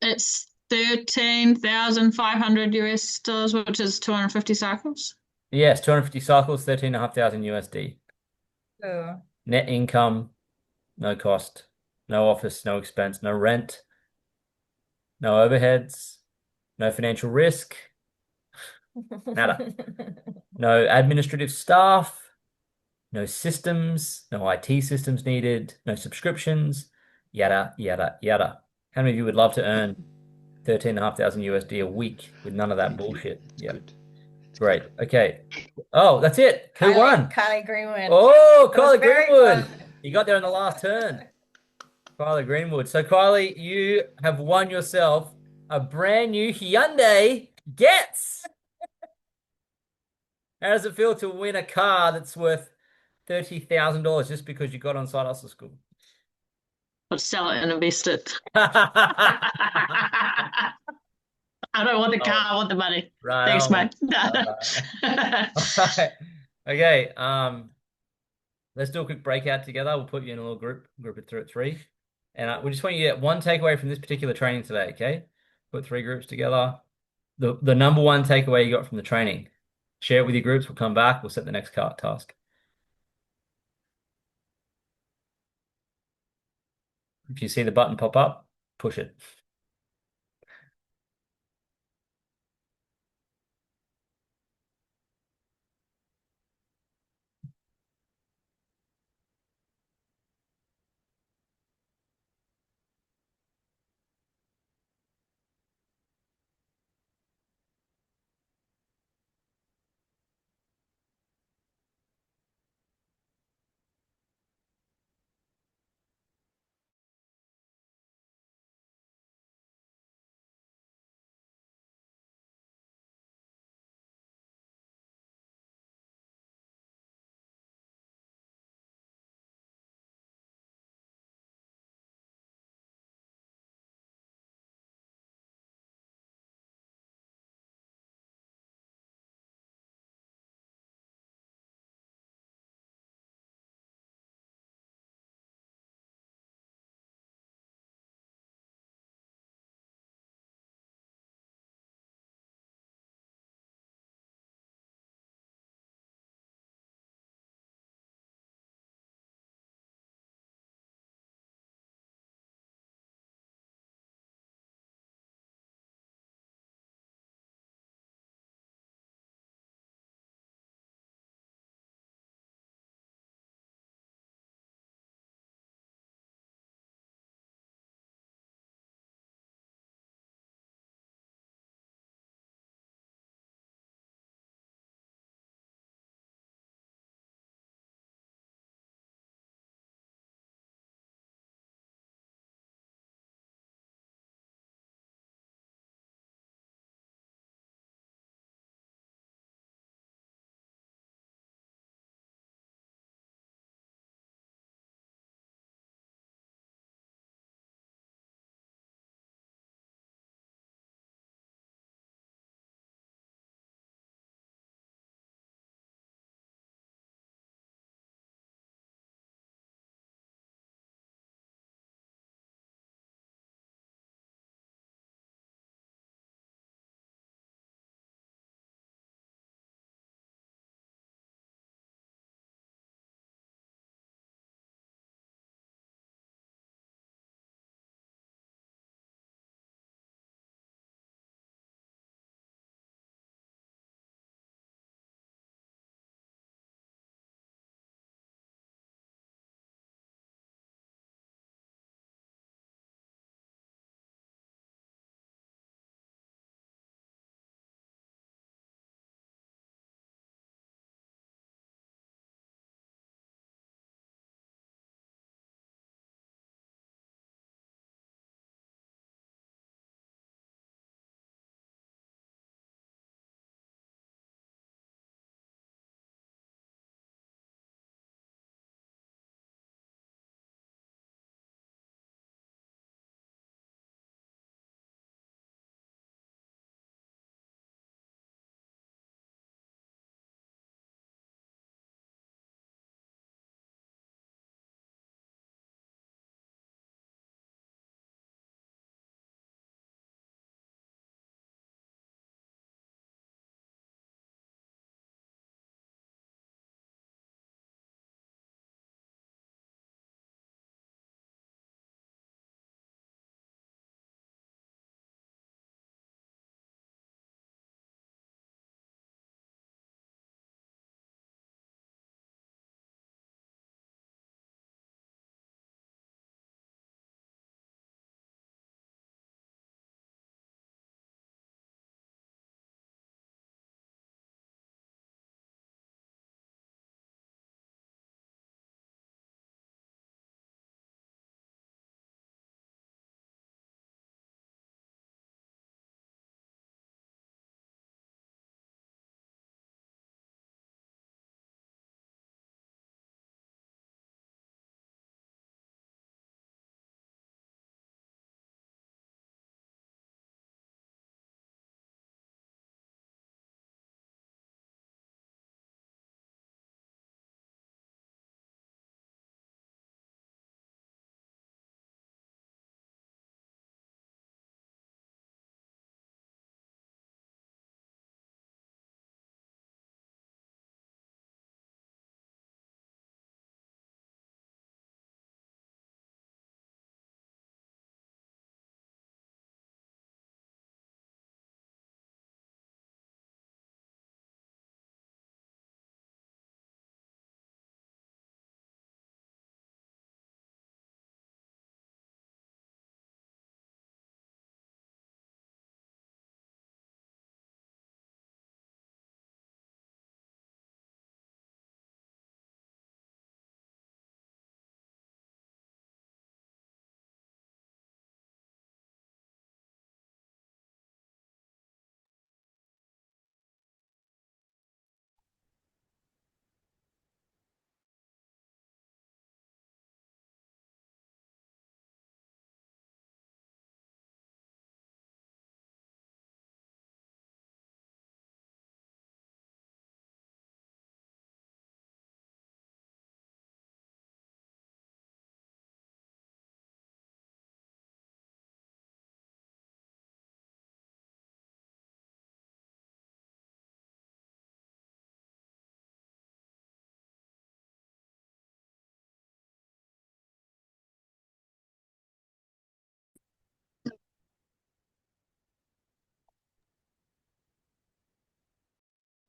C: it's 13,500 US dollars, which is 250 cycles.
A: Yes, 250 cycles, 13,500 USD.
H: Oh.
A: Net income, no cost, no office, no expense, no rent, no overheads, no financial risk, nada. No administrative staff, no systems, no IT systems needed, no subscriptions, yada, yada, yada. How many of you would love to earn 13,500 USD a week with none of that bullshit? Yeah. Great. Okay. Oh, that's it. Who won?
H: Kylie Greenwood.
A: Oh,
H: It was
A: Kylie
H: very
A: Greenwood.
H: fun.
A: You got there in the last turn. Kylie Greenwood. So, Kylie, you have won yourself a brand new Hyundai Getz. How does it feel to win a car that's worth $30,000 just because you got on Side Hustle School?
C: Let's sell it and invest it.
A: I
C: I don't want the car, I want the money.
A: Right.
C: Thanks, mate.
A: Right. Okay. Let's do a quick breakout together. We'll put you in a little group of 3. And we just want you to get one takeaway from this particular training today, okay? Put 3 groups together. The number one takeaway you got from the training. Share it with your groups. We'll come back. We'll set the next task. If you see the button pop up, push it.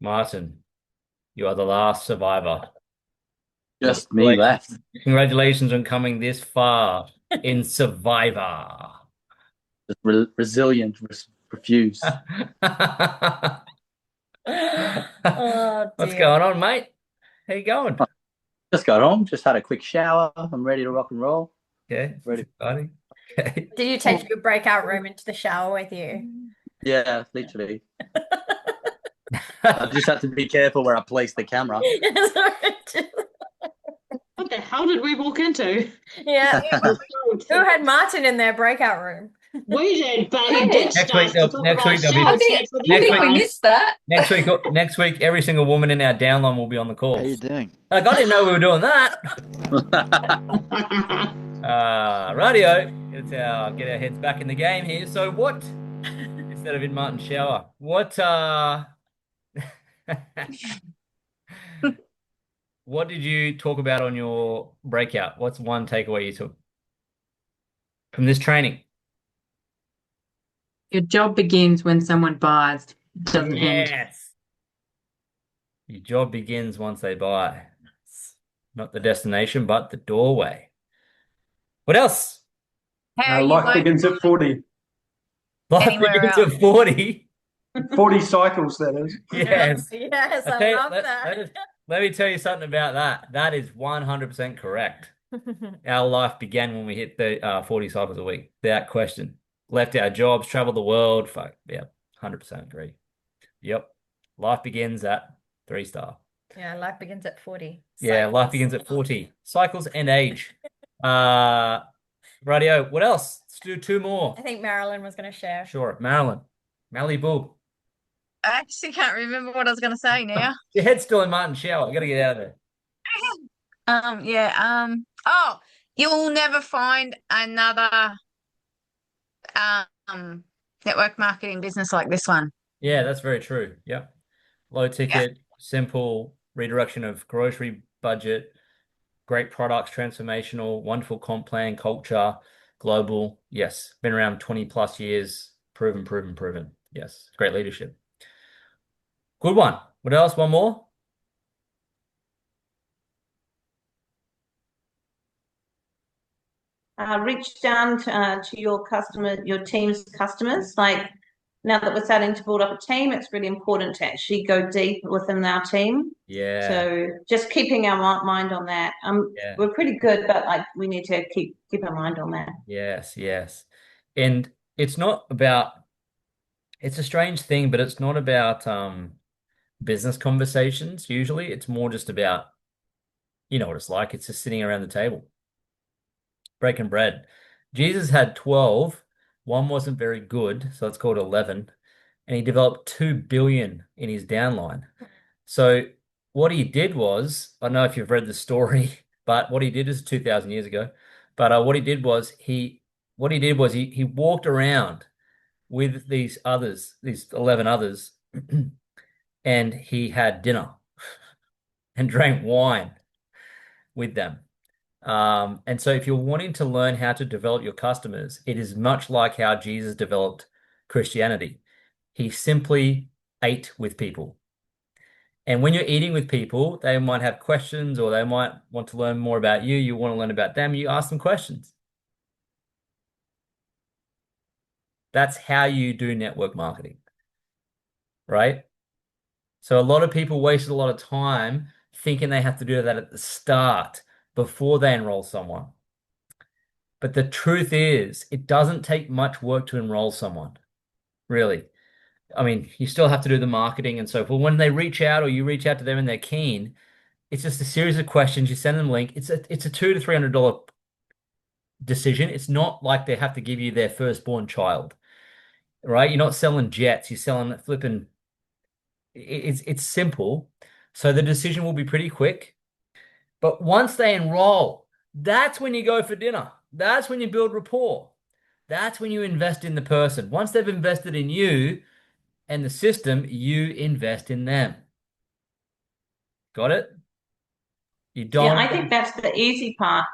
A: Martin, you are the last survivor.
K: Just me left.
A: Congratulations on coming this far in Survivor.
K: Just resilient, refuse.
H: Oh,
A: What's
H: dear.
A: going on, mate? How you going?
K: Just got home, just had a quick shower. I'm ready to rock and roll.
A: Okay,
K: Ready.
A: exciting. Okay.
H: Did you take your breakout room into the shower with you?
K: Yeah, literally. I just have to be careful where I place the camera.
C: What the hell did we walk into?
H: Yeah. Who had Martin in their breakout room?
C: We did, but he did
A: Next week,
C: start to talk
A: next
C: about
A: week, there'll be-
C: showers.
A: next week-
F: we missed that.
A: Next week, every single woman in our downline will be on the call.
E: How you doing?
A: I didn't know we were doing that. Radio. Get our heads back in the game here. So what? Instead of in Martin's shower, what? What did you talk about on your breakout? What's one takeaway you took from this training?
L: Your job begins when someone buys. It doesn't end.
A: Yes. Your job begins once they buy. Not the destination, but the doorway. What else?
F: How you
M: Life
F: won't
M: begins at 40.
A: Life
F: Anywhere
A: begins
F: else.
A: at 40.
M: 40 cycles, that is.
A: Yes.
H: Yes, I
A: Okay,
H: love that.
A: let me tell you something about that. That is 100% correct. Our life began when we hit the 40 cycles a week. Without question. Left our jobs, traveled the world. Fuck, yeah, 100% agree. Yep. Life begins at 3-star.
H: Yeah, life begins at 40.
A: Yeah, life begins at 40. Cycles and age. Radio, what else? Let's do 2 more.
H: I think Marilyn was going to share.
A: Sure. Marilyn. Malibu.
F: I actually can't remember what I was going to say now.
A: Your head's still in Martin's shower. You got to get out of there.
F: Oh, you'll never find another network marketing business like this one.
A: Yeah, that's very true. Yep. Low ticket, simple redirection of grocery budget, great products, transformational, wonderful comp plan, culture, global. Yes. Been around 20 plus years. Proven. Yes. Great leadership. Good one. What else? One more?
D: Reach down to your team's customers. Like, now that we're starting to build up a team, it's really important to actually go deep within our team.
A: Yeah.
D: So just keeping our mind on that.
A: Yeah.
D: We're pretty good, but like we need to keep our mind on that.
A: Yes. And it's not about, it's a strange thing, but it's not about business conversations usually. It's more just about, you know what it's like. It's just sitting around the table, breaking bread. Jesus had 12. One wasn't very good, so it's called 11. And he developed 2 billion in his downline. So what he did was, I don't know if you've read the story, but what he did is 2,000 years ago. But what he did was he walked around with these 11 others, and he had dinner and drank wine with them. And so if you're wanting to learn how to develop your customers, it is much like how Jesus developed Christianity. He simply ate with people. And when you're eating with people, they might have questions or they might want to learn more about you. You want to learn about them. You ask them questions. That's how you do network marketing, right? So a lot of people wasted a lot of time thinking they have to do that at the start before they enroll someone. But the truth is, it doesn't take much work to enroll someone, really. I mean, you still have to do the marketing and so forth. When they reach out or you reach out to them and they're keen, it's just a series of questions. You send them a link. It's a $200 to $300 decision. It's not like they have to give you their firstborn child, right? You're not selling jets. You're selling flipping. It's simple. So the decision will be pretty quick. But once they enroll, that's when you go for dinner. That's when you build rapport. That's when you invest in the person. Once they've invested in you and the system, you invest in them. Got it? You don't.
D: Yeah, I think that's the easy part.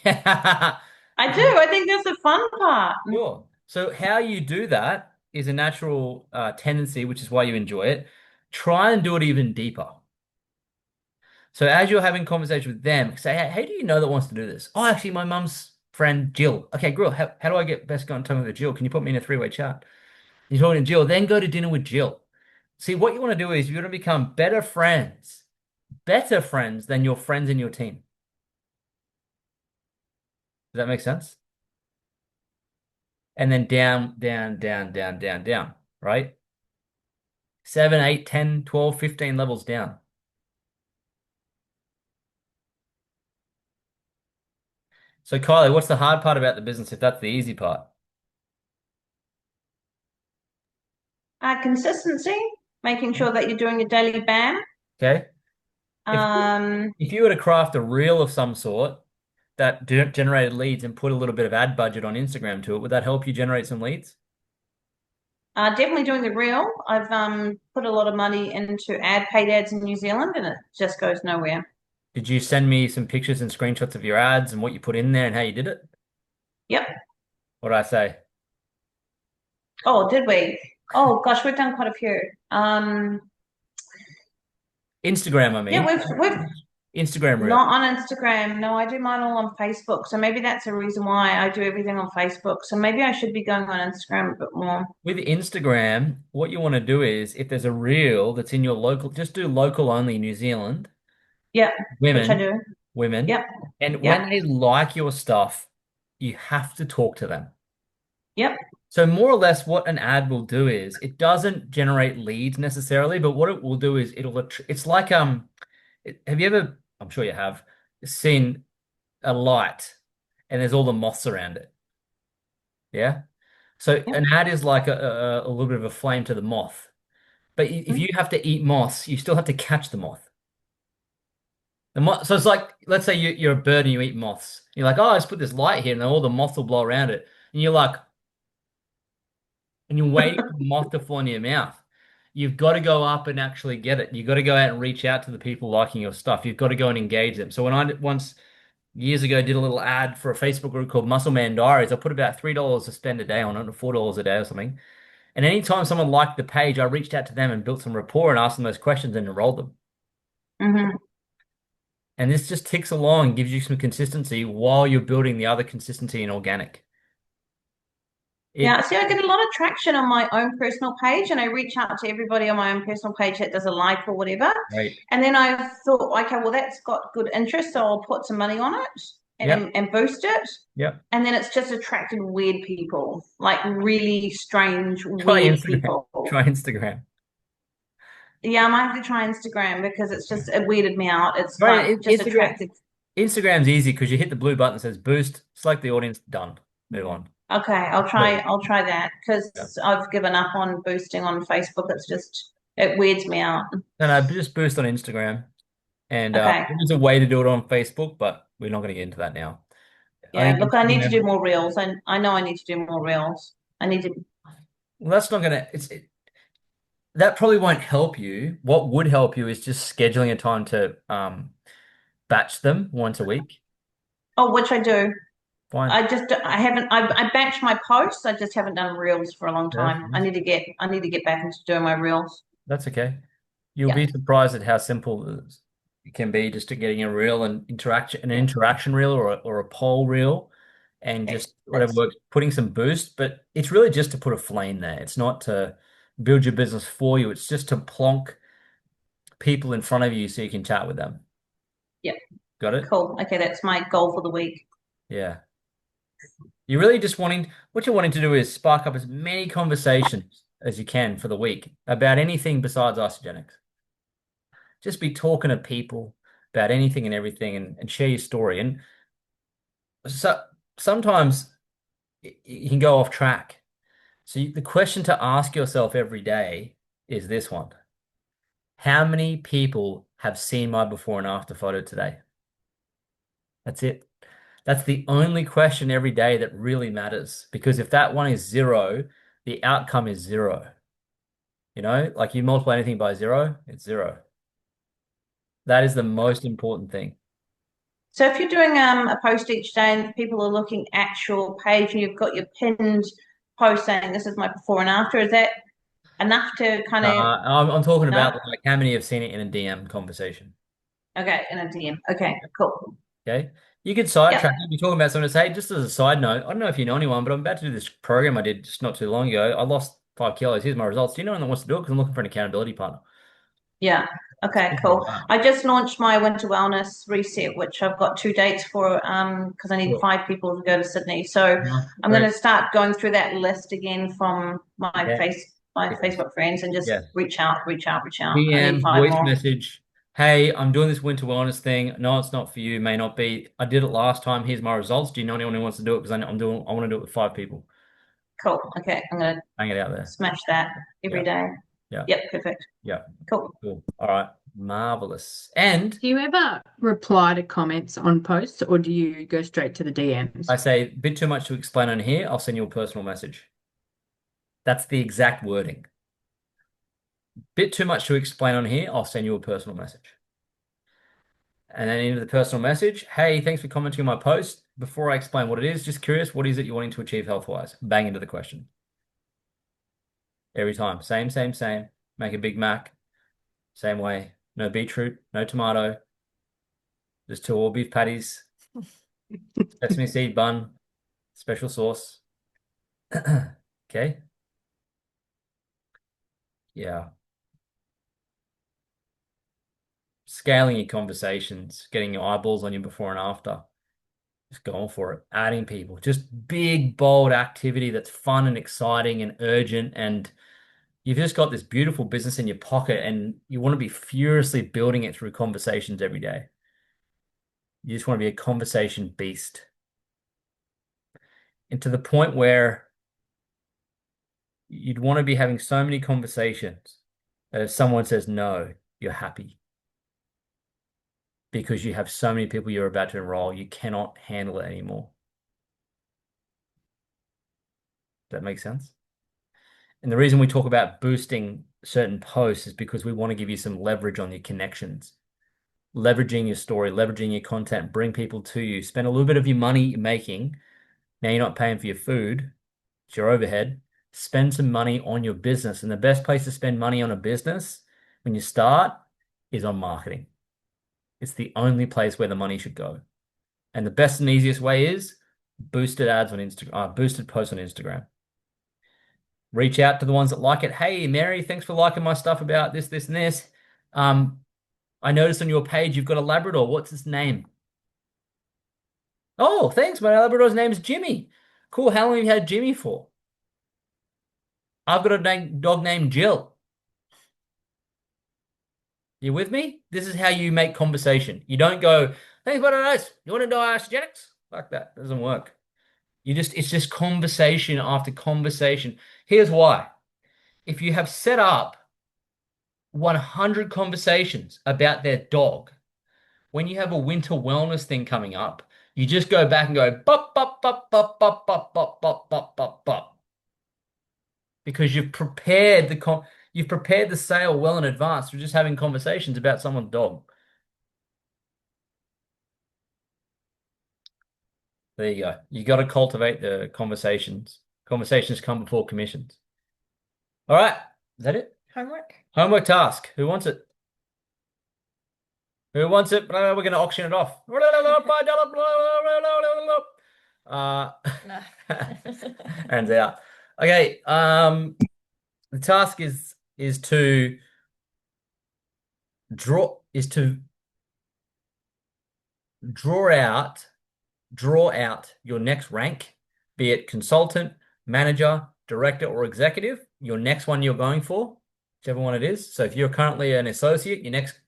D: I do. I think that's the fun part.
A: Sure. So how you do that is a natural tendency, which is why you enjoy it. try and do it even deeper. So as you're having conversation with them, say, hey, who do you know that wants to do this? Oh, actually, my mum's friend, Jill. Okay, Grill, how do I get best contact with Jill? Can you put me in a three-way chat? You're talking to Jill, then go to dinner with Jill. See, what you want to do is you want to become better friends than your friends in your team. Does that make sense? And then down, down, down, down, down, down, right? 7, 8, 10, 12, 15 levels down. So Kylie, what's the hard part about the business if that's the easy part?
D: Consistency, making sure that you're doing your daily BAM.
A: Okay.
D: Um,
A: If you were to craft a reel of some sort that generated leads and put a little bit of ad budget on Instagram to it, would that help you generate some leads?
D: definitely doing the reel. I've put a lot of money into paid ads in New Zealand, and it just goes nowhere.
A: Did you send me some pictures and screenshots of your ads and what you put in there and how you did it?
D: Yep.
A: What did I say?
D: Oh, did we? Oh gosh, we've done quite a few.
A: Instagram, I mean.
D: Yeah, we've
A: Instagram reel.
D: not on Instagram. No, I do mine all on Facebook. So maybe that's the reason why I do everything on Facebook. So maybe I should be going on Instagram a bit more.
A: With Instagram, what you want to do is if there's a reel that's in your local, just do local only New Zealand.
D: Yeah,
A: Women.
D: which I do.
A: Women.
D: Yep.
A: And
D: Yep.
A: when they like your stuff, you have to talk to them.
D: Yep.
A: So more or less what an ad will do is it doesn't generate leads necessarily, but what it will do is it's like have you ever, I'm sure you have, seen a light and there's all the moths around it. Yeah? So an ad is like a little bit of a flame to the moth. But if you have to eat moths, you still have to catch the moth. So it's like, let's say you're a bird and you eat moths. You're like, oh, I just put this light here and then all the moths will blow around it. And you're like, and you're waiting for the moth to fall in your mouth. You've got to go up and actually get it. You've got to go out and reach out to the people liking your stuff. You've got to go and engage them. So when I once years ago did a little ad for a Facebook group called Muscle Man Diaries, I put about $3 to spend a day on it, or $4 a day or something. And anytime someone liked the page, I reached out to them and built some rapport and asked them those questions and enrolled them.
D: Mm-hmm.
A: And this just ticks along and gives you some consistency while you're building the other consistency in organic.
D: Yeah, see, I get a lot of traction on my own personal page, and I reach out to everybody on my own personal page that does a like or whatever.
A: Right.
D: And then I thought, okay, well, that's got good interest, so I'll put some money on it and boost it.
A: Yep.
D: And then it's just attracted weird people, like really strange,
A: Try
D: weird
A: Instagram.
D: people.
A: Try Instagram.
D: Yeah, I might have to try Instagram because it's just, it weirded me out. It's
A: Right,
D: like just attracted.
A: Instagram's easy because you hit the blue button that says boost, select the audience, done. Move on.
D: Okay, I'll try that because I've given up on boosting on Facebook. It's just, it weirds me out.
A: No, just boost on Instagram. And
D: Okay.
A: there's a way to do it on Facebook, but we're not going to get into that now.
D: Yeah, look, I need to do more reels. I know I need to do more reels. I need to.
A: Well, that's not going to, that probably won't help you. What would help you is just scheduling a time to batch them once a week.
D: Oh, which I do.
A: Fine.
D: I batch my posts. I just haven't done reels for a long time. I need to get back into doing my reels.
A: That's okay. You'll be surprised at how simple it can be just to getting a reel and an interaction reel or a poll reel and just whatever works, putting some boost. But it's really just to put a flame there. It's not to build your business for you. It's just to plonk people in front of you so you can chat with them.
D: Yep.
A: Got it?
D: Cool. Okay, that's my goal for the week.
A: Yeah. You're really just what you're wanting to do is spark up as many conversations as you can for the week about anything besides Isagenix. Just be talking to people about anything and everything and share your story. And so sometimes you can go off track. So the question to ask yourself every day is this one. How many people have seen my before and after photo today? That's it. That's the only question every day that really matters, because if that one is 0, the outcome is 0. You know, like you multiply anything by 0, it's 0. That is the most important thing.
D: So if you're doing a post each day and people are looking at your page and you've got your pinned post saying this is my before and after, is that enough to kind of
A: I'm talking about like how many have seen it in a DM conversation.
D: Okay, in a DM. Okay, cool.
A: Okay. You could sidetrack. You'd be talking about something to say, just as a side note, I don't know if you know anyone, but I'm about to do this program I did just not too long ago. I lost 5 kilos. Here's my results. Do you know anyone that wants to do it? Because I'm looking for an accountability partner.
D: Yeah. Okay, cool. I just launched my winter wellness reset, which I've got 2 dates for because I need 5 people to go to Sydney. So I'm going to start going through that list again from my Facebook friends and just reach out. I need 5
A: voice
D: more.
A: message. Hey, I'm doing this winter wellness thing. No, it's not for you. May not be. I did it last time. Here's my results. Do you know anyone who wants to do it? Because I want to do it with 5 people.
D: Cool. Okay, I'm gonna
A: hang it out there.
D: Smash that every day.
A: Yeah.
D: Yep. Perfect.
A: Yeah.
D: Cool.
A: All right. Marvelous. And
L: do you ever reply to comments on posts, or do you go straight to the DMs?
A: I say, a bit too much to explain on here. I'll send you a personal message. That's the exact wording. Bit too much to explain on here. I'll send you a personal message. And then into the personal message, hey, thanks for commenting on my post. Before I explain what it is, just curious, what is it you're wanting to achieve health-wise? Bang into the question. Every time. Same. Make a Big Mac. Same way. No beetroot, no tomato. Just 2 all beef patties. Sesame seed bun. Special sauce. Okay. Yeah. Scaling your conversations, getting your eyeballs on you before and after. Just going for it. Adding people. Just big, bold activity that's fun and exciting and urgent. And you've just got this beautiful business in your pocket and you want to be furiously building it through conversations every day. You just want to be a conversation beast. And to the point where you'd want to be having so many conversations that if someone says no, you're happy. Because you have so many people you're about to enroll, you cannot handle it anymore. Does that make sense? And the reason we talk about boosting certain posts is because we want to give you some leverage on your connections. Leveraging your story, leveraging your content, bring people to you. Spend a little bit of your money you're making. Now you're not paying for your food. It's your overhead. Spend some money on your business. And the best place to spend money on a business when you start is on marketing. It's the only place where the money should go. And the best and easiest way is boosted ads on Instagram, boosted posts on Instagram. Reach out to the ones that like it. Hey, Mary, thanks for liking my stuff about this, this, and this. I noticed on your page you've got a Labrador. What's his name? Oh, thanks. My Labrador's name is Jimmy. Cool. How long have you had Jimmy for? I've got a dog named Jill. You with me? This is how you make conversation. You don't go, thanks for the nice. You want to do Isagenix? Like that. It doesn't work. It's just conversation after conversation. Here's why. If you have set up 100 conversations about their dog, when you have a winter wellness thing coming up, you just go back and go, bop, bop, bop, bop, bop, bop, bop, bop, bop, bop, bop. Because you've prepared the sale well in advance through just having conversations about someone's dog. There you go. You got to cultivate the conversations. Conversations come before commissions. All right. Is that it? Homework task. Who wants it? Who wants it? We're going to auction it off. Hands out. Okay. The task is to draw out your next rank, be it consultant, manager, director, or executive, your next one you're going for, whichever one it is. So if you're currently an associate, your next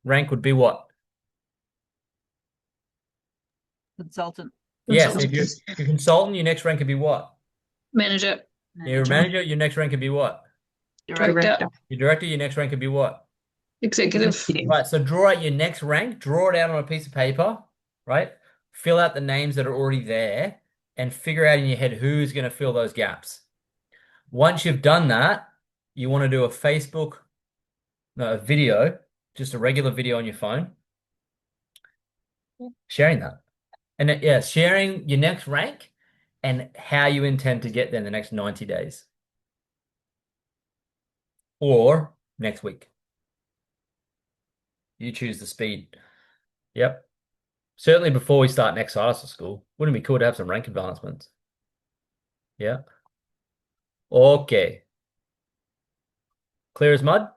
A: rank would be what?
B: Consultant.
A: Yes, if you're a consultant, your next rank could be what?
C: Manager.
A: You're a manager, your next rank could be what?
C: Director.
A: Your director, your next rank could be what?
C: Executive.
A: Right, so draw out your next rank, draw it out on a piece of paper, right? Fill out the names that are already there and figure out in your head who's going to fill those gaps. Once you've done that, you want to do a video, just a regular video on your phone, sharing that. And sharing your next rank and how you intend to get there in the next 90 days. or next week. You choose the speed. Yep. Certainly before we start next side hustle school. Wouldn't it be cool to have some rank advancements? Yeah. Okay. Clear as mud?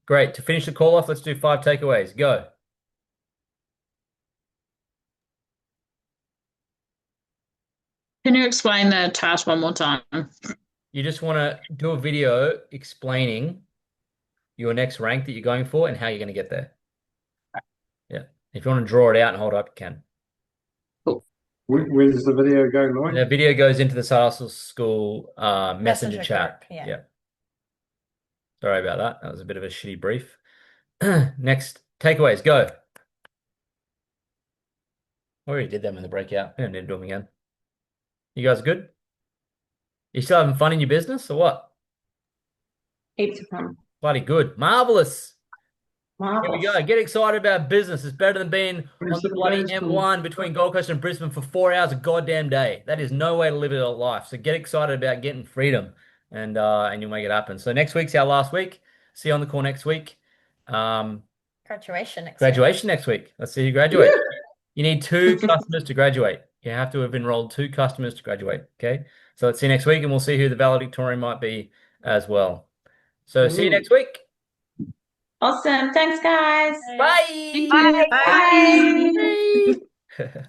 A: Great. To finish the call off, let's do 5 takeaways. Go.
C: Can you explain the task one more time?
A: You just want to do a video explaining your next rank that you're going for and how you're going to get there. Yeah. If you want to draw it out and hold it up, you can.
M: Where does the video go, Lloyd?
A: The video goes into the Side Hustle School messenger chat.
H: group, yeah.
A: Yeah. Sorry about that. That was a bit of a shitty brief. Next takeaways, go. We already did them in the breakout. We don't need to do them again. You guys good? You still having fun in your business or what?
D: Heaps of fun.
A: Bloody good. Marvelous. Here we
D: Marvelous.
A: go. Get excited about business. It's better than being on the bloody M1 between Gold Coast and Brisbane for 4 hours a goddamn day. That is no way to live a life. So get excited about getting freedom and you'll make it happen. So next week's our last week. See you on the call next week.
H: Graduation next
A: Graduation next week. Let's see who graduates. You need 2 customers to graduate. You have to have enrolled 2 customers to graduate. Okay. So let's see you next week and we'll see who the valedictorian might be as well. So see you next week.
D: Awesome. Thanks, guys.
A: Bye.
H: Bye.
D: Bye.
A: Bye.